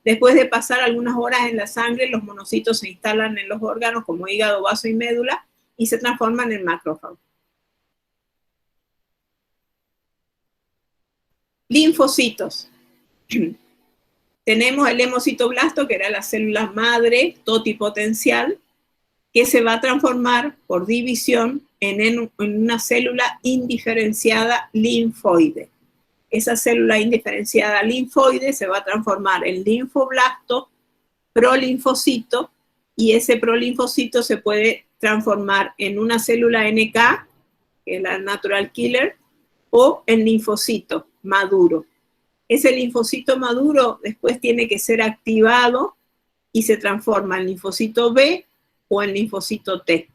Después de pasar algunas horas en la sangre, los monocitos se instalan en los órganos como hígado, vaso y médula y se transforman en macrófagos. Linfocitos. tenemos el hemocitoblasto, que era la célula madre totipotencial, que se va a transformar por división en una célula indiferenciada linfoide. Esa célula indiferenciada linfoide se va a transformar en linfoblasto, prolinfocito, y ese prolinfocito se puede transformar en una célula NK, que es la natural killer, o en linfocito maduro. Ese linfocito maduro después tiene que ser activado y se transforma en linfocito B o en linfocito T.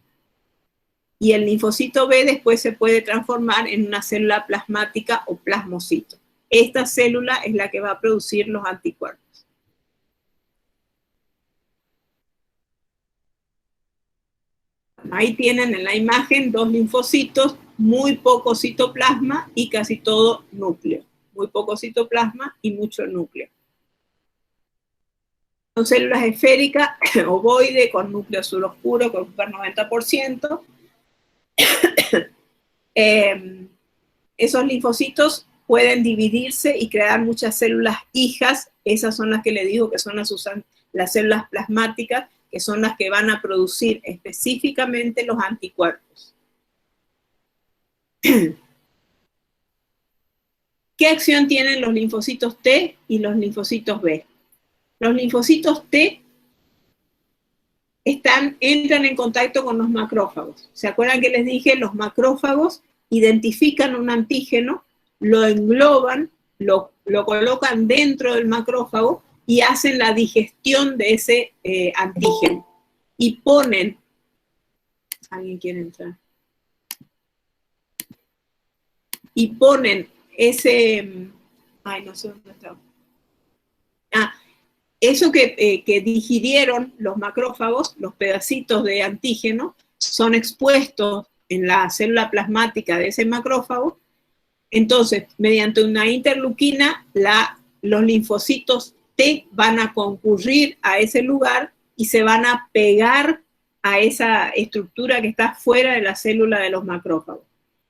Y el linfocito B después se puede transformar en una célula plasmática o plasmocito. Esta célula es la que va a producir los anticuerpos. Ahí tienen en la imagen dos linfocitos, muy poco citoplasma y casi todo núcleo. Muy poco citoplasma y mucho núcleo. Son células esféricas, ovoide, con núcleo azul oscuro, que ocupa el 90%. Esos linfocitos pueden dividirse y crear muchas células hijas. Esas son las que le digo que son las células plasmáticas, que son las que van a producir específicamente los anticuerpos. ¿Qué acción tienen los linfocitos T y los linfocitos B? Los linfocitos T entran en contacto con los macrófagos. ¿Se acuerdan que les dije? Los macrófagos identifican un antígeno, lo engloban, lo colocan dentro del macrófago y hacen la digestión de ese antígeno. Y ponen... ¿Alguien quiere entrar? Y ponen ese... Ay, no sé dónde estaba. Eso que digirieron los macrófagos, los pedacitos de antígeno, son expuestos en la célula plasmática de ese macrófago. Entonces, mediante una interleuquina, los linfocitos T van a concurrir a ese lugar y se van a pegar a esa estructura que está fuera de la célula de los macrófagos.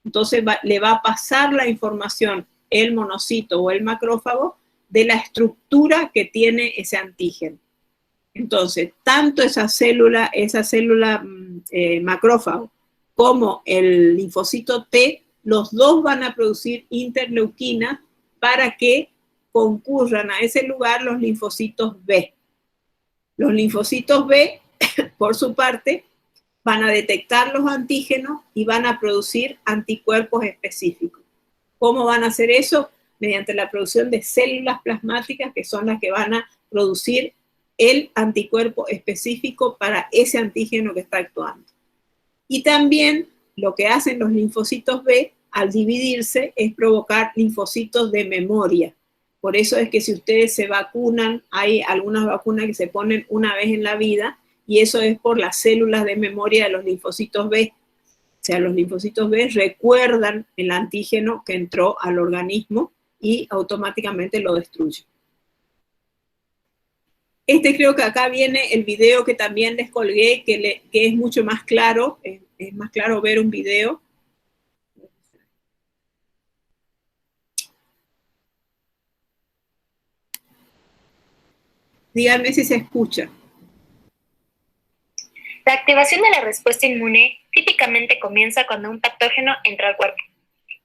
Entonces le va a pasar la información el monocito o el macrófago de la estructura que tiene ese antígeno. Entonces, tanto esa célula macrófago como el linfocito T, los dos van a producir interleuquina para que concurran a ese lugar los linfocitos B. Los linfocitos B, por su parte, van a detectar los antígenos y van a producir anticuerpos específicos. ¿Cómo van a hacer eso? Mediante la producción de células plasmáticas, que son las que van a producir el anticuerpo específico para ese antígeno que está actuando. Y también lo que hacen los linfocitos B al dividirse es provocar linfocitos de memoria. Por eso es que si ustedes se vacunan, hay algunas vacunas que se ponen una vez en la vida, y eso es por las células de memoria de los linfocitos B. O sea, los linfocitos B recuerdan el antígeno que entró al organismo y automáticamente lo destruye. Creo que acá viene el video que también les colgué, que es mucho más claro, es más claro ver un video. Díganme si se escucha. La activación de la respuesta inmune típicamente comienza cuando un patógeno entra al cuerpo.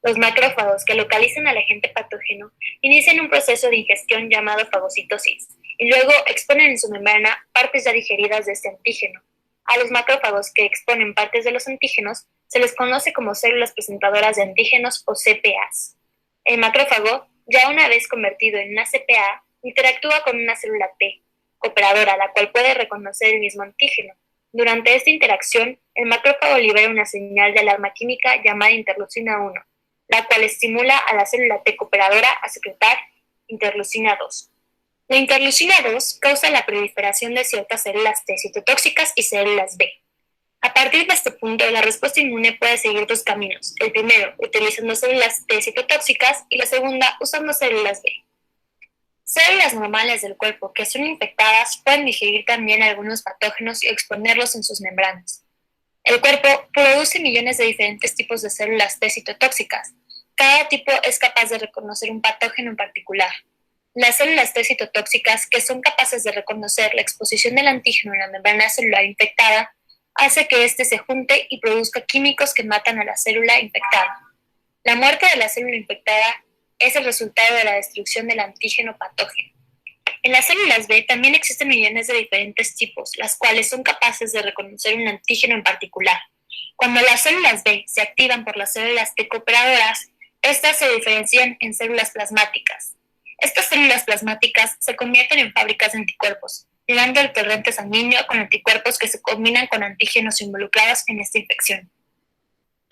Los macrófagos que localizan al agente patógeno inician un proceso de ingestión llamado fagocitosis y luego exponen en su membrana partes ya digeridas de este antígeno. A los macrófagos que exponen partes de los antígenos se les conoce como células presentadoras de antígenos o CPAs. El macrófago, ya una vez convertido en una CPA, interactúa con una célula T, cooperadora, la cual puede reconocer el mismo antígeno. Durante esta interacción, el macrófago libera una señal de alarma química llamada interleucina 1, la cual estimula a la célula T cooperadora a secretar interleucina 2. La interleucina 2 causa la proliferación de ciertas células T citotóxicas y células B. A partir de este punto, la respuesta inmune puede seguir dos caminos. El primero, utilizando células T citotóxicas, y la segunda, usando células B. Células normales del cuerpo que son infectadas pueden digerir también algunos patógenos y exponerlos en sus membranas. El cuerpo produce millones de diferentes tipos de células T citotóxicas. Cada tipo es capaz de reconocer un patógeno en particular. Las células T citotóxicas, que son capaces de reconocer la exposición del antígeno en la membrana celular infectada, hace que éste se junte y produzca químicos que matan a la célula infectada. La muerte de la célula infectada es el resultado de la destrucción del antígeno patógeno. En las células B también existen millones de diferentes tipos, las cuales son capaces de reconocer un antígeno en particular. Cuando las células B se activan por las células T cooperadoras, estas se diferencian en células plasmáticas. Estas células plasmáticas se convierten en fábricas de anticuerpos, llenando el torrente sanguíneo con anticuerpos que se combinan con antígenos involucrados en esta infección.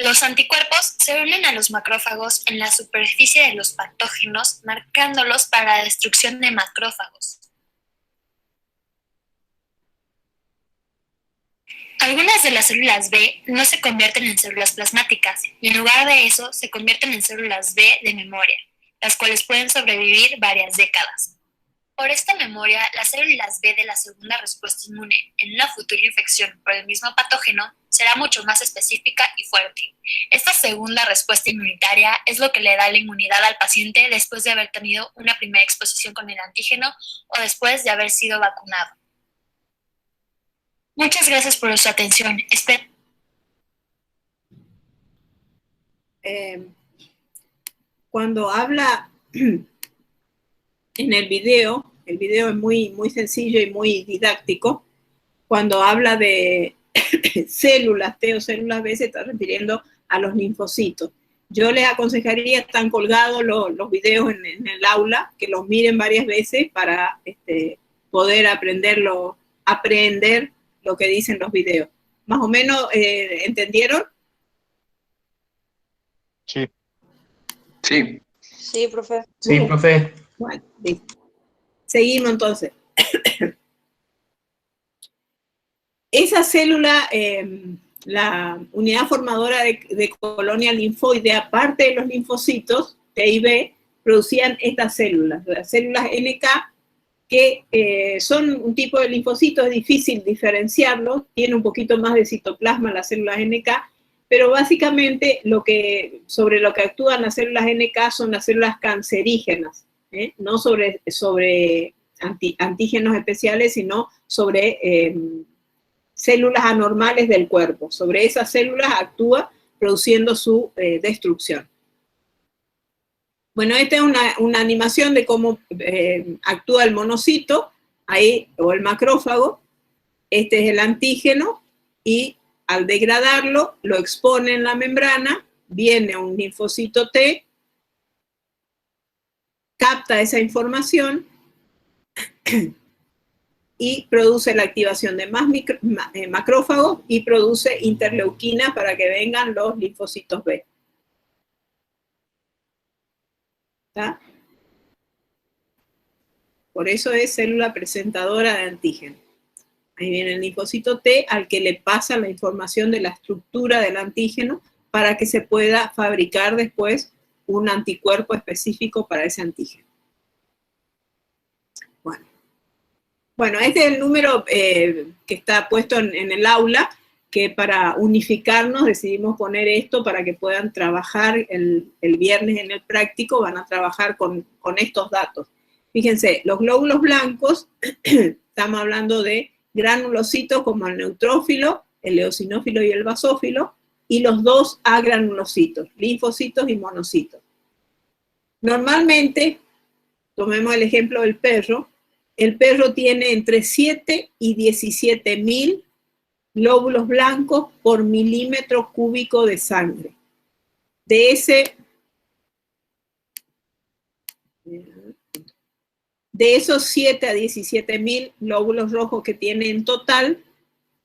Los anticuerpos se unen a los macrófagos en la superficie de los patógenos, marcándolos para la destrucción de macrófagos. Algunas de las células B no se convierten en células plasmáticas, y en lugar de eso se convierten en células B de memoria, las cuales pueden sobrevivir varias décadas. Por esta memoria, las células B de la segunda respuesta inmune en una futura infección por el mismo patógeno será mucho más específica y fuerte. Esta segunda respuesta inmunitaria es lo que le da la inmunidad al paciente después de haber tenido una primera exposición con el antígeno o después de haber sido vacunado. Muchas gracias por su atención. Cuando habla en el video es muy, muy sencillo y muy didáctico. Cuando habla de células T o células B, se está refiriendo a los linfocitos. Yo les aconsejaría, están colgados los videos en el aula, que los miren varias veces para poder aprender lo que dicen los videos. ¿Más o menos entendieron? Sí. Sí. Sí, profe. Sí, profe. Bueno, listo. Seguimos entonces. Esa célula, la unidad formadora de colonia linfoide, aparte de los linfocitos T y B, producían estas células, las células NK, que son un tipo de linfocito, es difícil diferenciarlos, tiene un poquito más de citoplasma las células NK, pero básicamente sobre lo que actúan las células NK son las células cancerígenas, no sobre antígenos especiales, sino sobre células anormales del cuerpo. Sobre esas células actúa produciendo su destrucción. Bueno, esta es una animación de cómo actúa el monocito, ahí, o el macrófago. Este es el antígeno, y al degradarlo, lo expone en la membrana, viene un linfocito T, capta esa información y produce la activación de más macrófagos y produce interleuquina para que vengan los linfocitos B. ¿Está? Por eso es célula presentadora de antígeno. Ahí viene el linfocito T al que le pasa la información de la estructura del antígeno para que se pueda fabricar después un anticuerpo específico para ese antígeno. Bueno, este es el número que está puesto en el aula, que para unificarnos decidimos poner esto para que puedan trabajar el viernes en el práctico, van a trabajar con estos datos. Fíjense, los glóbulos blancos, estamos hablando de granulocitos como el neutrófilo, el eosinófilo y el basófilo, y los dos agranulocitos, linfocitos y monocitos. Normalmente, tomemos el ejemplo del perro, el perro tiene entre 7 y 17.000 glóbulos blancos por milímetro cúbico de sangre. De esos 7 a 17.000 glóbulos rojos que tiene en total,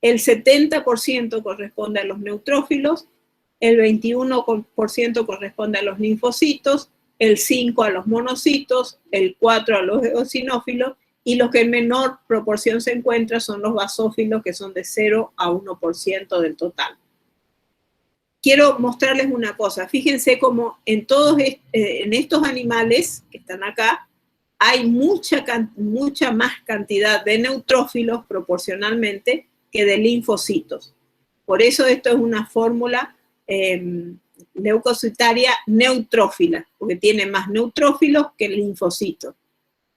el 70% corresponde a los neutrófilos, el 21% corresponde a los linfocitos, el 5% a los monocitos, el 4% a los eosinófilos, y los que en menor proporción se encuentran son los basófilos, que son de 0 a 1% del total. Quiero mostrarles una cosa. Fíjense cómo en estos animales que están acá, hay mucha más cantidad de neutrófilos proporcionalmente que de linfocitos. Por eso esto es una fórmula leucocitaria neutrófila, porque tiene más neutrófilos que linfocitos.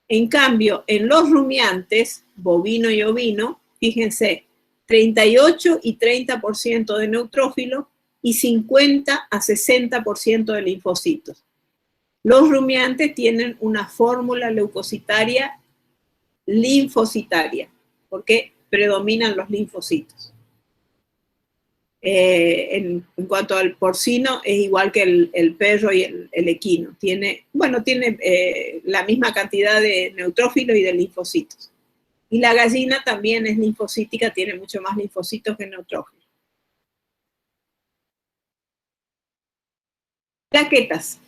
En cambio, en los rumiantes, bovino y ovino, fíjense, 38 y 30% de neutrófilos y 50 a 60% de linfocitos. Los rumiantes tienen una fórmula leucocitaria linfocitaria, porque predominan los linfocitos. En cuanto al porcino, es igual que el perro y el equino. Tiene la misma cantidad de neutrófilos y de linfocitos. Y la gallina también es linfocítica, tiene mucho más linfocitos que neutrófilos. Plaquetas.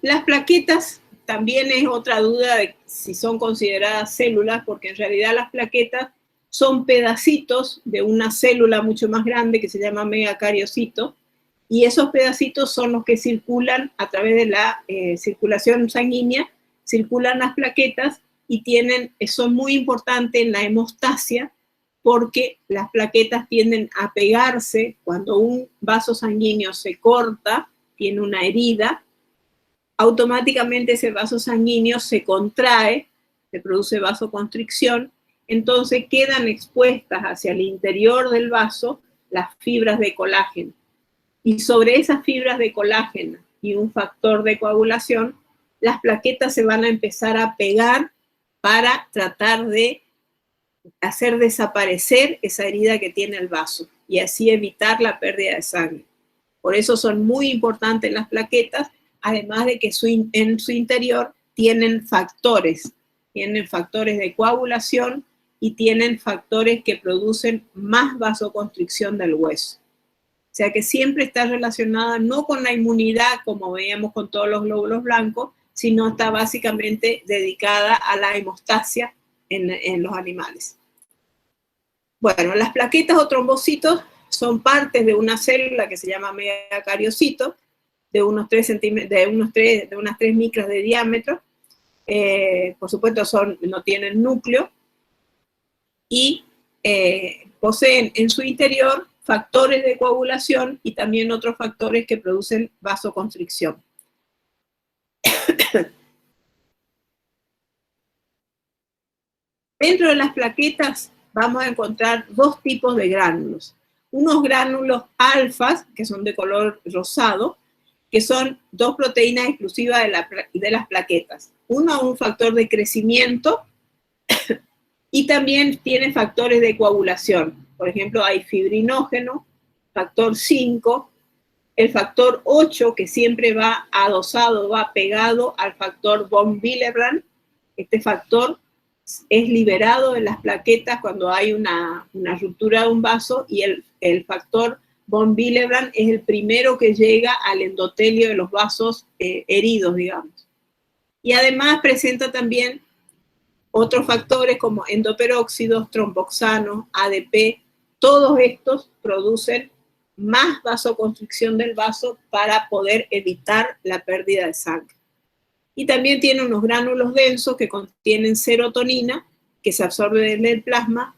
Las plaquetas también es otra duda de si son consideradas células, porque en realidad las plaquetas son pedacitos de una célula mucho más grande que se llama megacariocito, y esos pedacitos son los que circulan a través de la circulación sanguínea, circulan las plaquetas y son muy importantes en la hemostasia, porque las plaquetas tienden a pegarse cuando un vaso sanguíneo se corta, tiene una herida, automáticamente ese vaso sanguíneo se contrae, se produce vasoconstricción, entonces quedan expuestas hacia el interior del vaso las fibras de colágeno. Y sobre esas fibras de colágeno y un factor de coagulación, las plaquetas se van a empezar a pegar para tratar de hacer desaparecer esa herida que tiene el vaso y así evitar la pérdida de sangre. Por eso son muy importantes las plaquetas, además de que en su interior tienen factores de coagulación y tienen factores que producen más vasoconstricción del hueso. O sea que siempre está relacionada no con la inmunidad, como veíamos con todos los glóbulos blancos, sino está básicamente dedicada a la hemostasia en los animales. Bueno, las plaquetas o trombocitos son partes de una célula que se llama megacariocito, de unas 3 micras de diámetro. Por supuesto no tienen núcleo y poseen en su interior factores de coagulación y también otros factores que producen vasoconstricción. Dentro de las plaquetas vamos a encontrar dos tipos de gránulos. Unos gránulos alfas, que son de color rosado, que son dos proteínas exclusivas de las plaquetas. Uno, un factor de crecimiento, y también tiene factores de coagulación. Por ejemplo, hay fibrinógeno, factor 5, el factor 8, que siempre va adosado, va pegado al factor von Willebrand. Este factor es liberado de las plaquetas cuando hay una ruptura de un vaso, y el factor von Willebrand es el primero que llega al endotelio de los vasos heridos, digamos. Y además presenta también otros factores como endoperóxidos, tromboxano, ADP. Todos estos producen más vasoconstricción del vaso para poder evitar la pérdida de sangre. Y también tiene unos gránulos densos que contienen serotonina, que se absorbe en el plasma,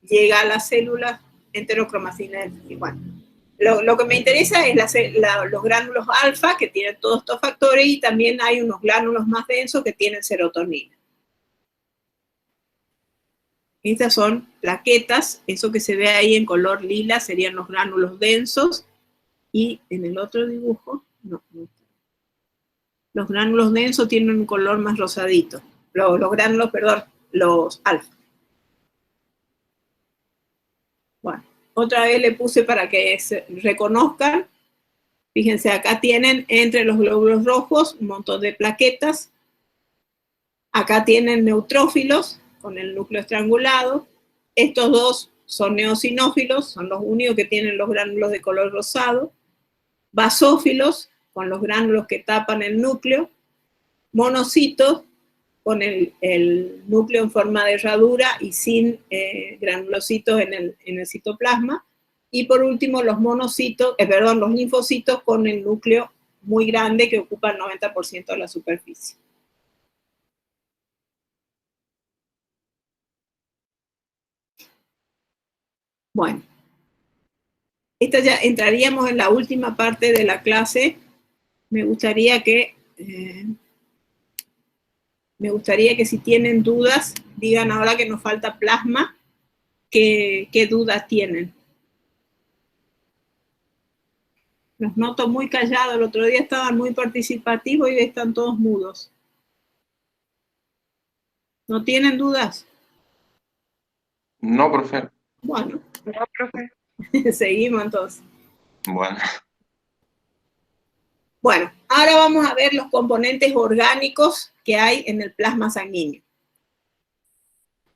llega a las células enterocromacina igual. Lo que me interesa es los gránulos alfa, que tienen todos estos factores, y también hay unos gránulos más densos que tienen serotonina. Estas son plaquetas, eso que se ve ahí en color lila serían los gránulos densos, y en el otro dibujo, los gránulos densos tienen un color más rosadito. Los alfa. Bueno, otra vez le puse para que se reconozcan. Fíjense, acá tienen entre los glóbulos rojos un montón de plaquetas. Acá tienen neutrófilos con el núcleo estrangulado. Estos dos son neosinófilos, son los únicos que tienen los gránulos de color rosado. Basófilos, con los gránulos que tapan el núcleo. Monocitos, con el núcleo en forma de herradura y sin granulocitos en el citoplasma. Y por último, los linfocitos con el núcleo muy grande que ocupa el 90% de la superficie. Bueno, esta ya entraríamos en la última parte de la clase. Me gustaría que Me gustaría que si tienen dudas, digan ahora que nos falta plasma, qué dudas tienen. Los noto muy callados, el otro día estaban muy participativos y hoy están todos mudos. ¿No tienen dudas? No, profe. Bueno, No, profe. seguimos entonces. Bueno. Bueno, ahora vamos a ver los componentes orgánicos que hay en el plasma sanguíneo.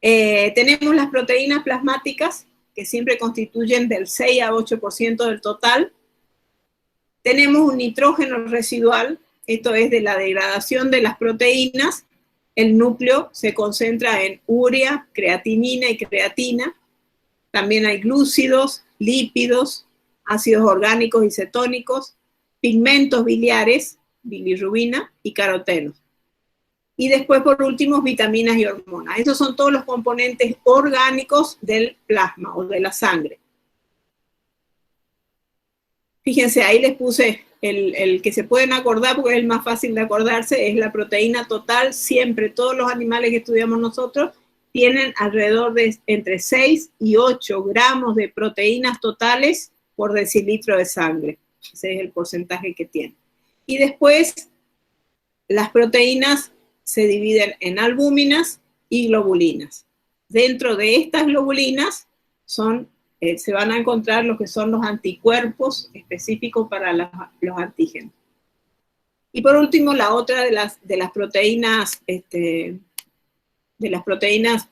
Tenemos las proteínas plasmáticas, que siempre constituyen del 6 a 8% del total. Tenemos un nitrógeno residual, esto es de la degradación de las proteínas. El núcleo se concentra en urea, creatinina y creatina. También hay glúcidos, lípidos, ácidos orgánicos y cetónicos, pigmentos biliares, bilirrubina y carotenos. Y después, por último, vitaminas y hormonas. Esos son todos los componentes orgánicos del plasma o de la sangre. Fíjense, ahí les puse el que se pueden acordar, porque es el más fácil de acordarse, es la proteína total. Siempre, todos los animales que estudiamos nosotros tienen alrededor de entre 6 y 8 gramos de proteínas totales por decilitro de sangre. Ese es el porcentaje que tienen. Y después, las proteínas se dividen en albúminas y globulinas. Dentro de estas globulinas se van a encontrar lo que son los anticuerpos específicos para los antígenos. Y por último, la otra de las proteínas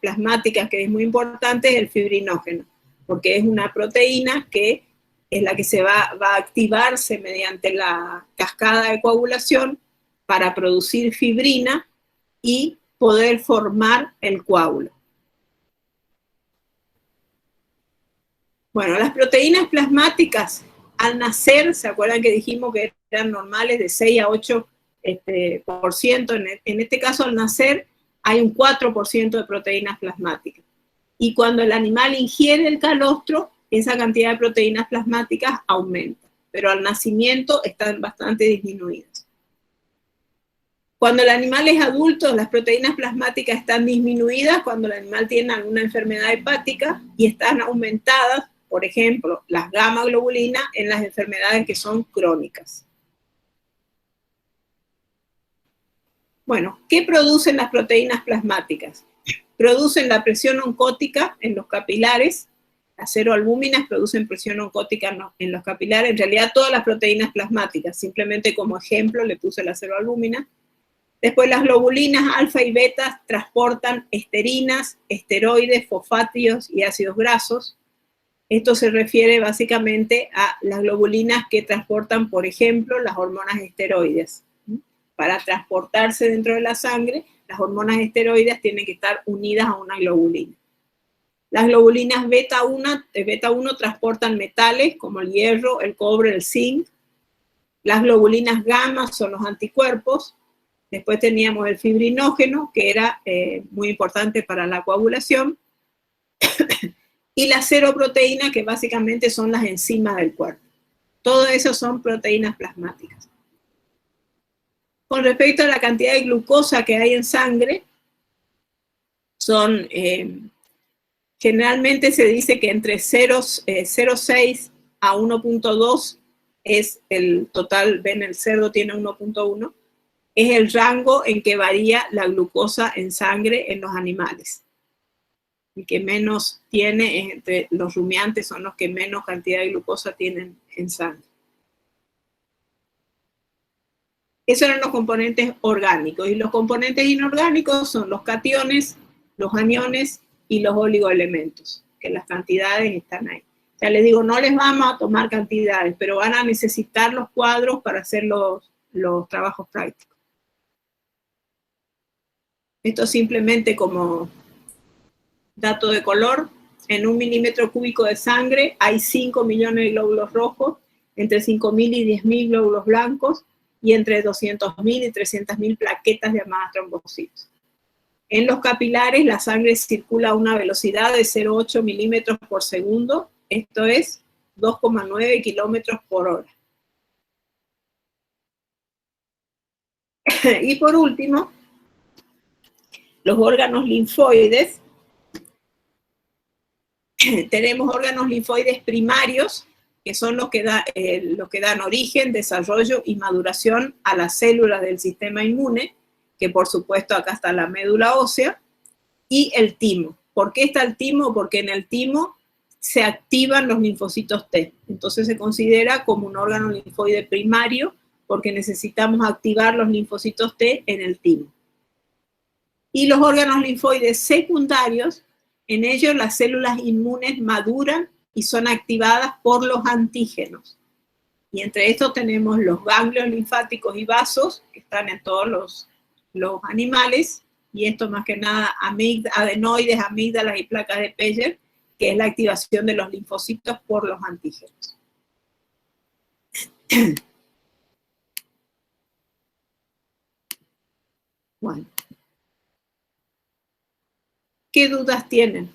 plasmáticas que es muy importante es el fibrinógeno, porque es una proteína que es la que se va a activarse mediante la cascada de coagulación para producir fibrina y poder formar el coágulo. Bueno, las proteínas plasmáticas al nacer, ¿se acuerdan que dijimos que eran normales de 6 a 8%? En este caso, al nacer hay un 4% de proteínas plasmáticas. Y cuando el animal ingiere el calostro, esa cantidad de proteínas plasmáticas aumenta, pero al nacimiento están bastante disminuidas. Cuando el animal es adulto, las proteínas plasmáticas están disminuidas cuando el animal tiene alguna enfermedad hepática y están aumentadas, por ejemplo, las gamma globulinas en las enfermedades que son crónicas. Bueno, ¿qué producen las proteínas plasmáticas? Producen la presión oncótica en los capilares. Las ceroalbúminas producen presión oncótica en los capilares. En realidad, todas las proteínas plasmáticas. Simplemente como ejemplo le puse la ceroalbúmina. Después las globulinas alfa y beta transportan esterinas, esteroides, fosfátidos y ácidos grasos. Esto se refiere básicamente a las globulinas que transportan, por ejemplo, las hormonas esteroides. Para transportarse dentro de la sangre, las hormonas esteroides tienen que estar unidas a una globulina. Las globulinas beta 1 transportan metales como el hierro, el cobre, el zinc. Las globulinas gamma son los anticuerpos. Después teníamos el fibrinógeno, que era muy importante para la coagulación. Y la seroproteína, que básicamente son las enzimas del cuerpo. Todo eso son proteínas plasmáticas. Con respecto a la cantidad de glucosa que hay en sangre, generalmente se dice que entre 0,6 a 1,2 es el total. Ven, el cerdo tiene 1,1. Es el rango en que varía la glucosa en sangre en los animales. El que menos tiene es entre los rumiantes, son los que menos cantidad de glucosa tienen en sangre. Esos eran los componentes orgánicos. Y los componentes inorgánicos son los cationes, los aniones y los oligoelementos, que las cantidades están ahí. Ya les digo, no les vamos a tomar cantidades, pero van a necesitar los cuadros para hacer los trabajos prácticos. Esto simplemente como dato de color. En 1 milímetro cúbico de sangre hay 5 millones de glóbulos rojos, entre 5.000 y 10.000 glóbulos blancos, y entre 200.000 y 300.000 plaquetas llamadas trombocitos. En los capilares, la sangre circula a una velocidad de 0,8 milímetros por segundo, esto es 2,9 kilómetros por hora. Y por último, Los órganos linfoides, tenemos órganos linfoides primarios, que son los que dan origen, desarrollo y maduración a las células del sistema inmune, que por supuesto acá está la médula ósea, y el timo. ¿Por qué está el timo? Porque en el timo se activan los linfocitos T. Entonces se considera como un órgano linfoide primario porque necesitamos activar los linfocitos T en el timo. Y los órganos linfoides secundarios, en ellos las células inmunes maduran y son activadas por los antígenos. Y entre estos tenemos los ganglios linfáticos y vasos, que están en todos los animales, y esto más que nada adenoides, amígdalas y placas de Peyer, que es la activación de los linfocitos por los antígenos. Bueno. ¿Qué dudas tienen?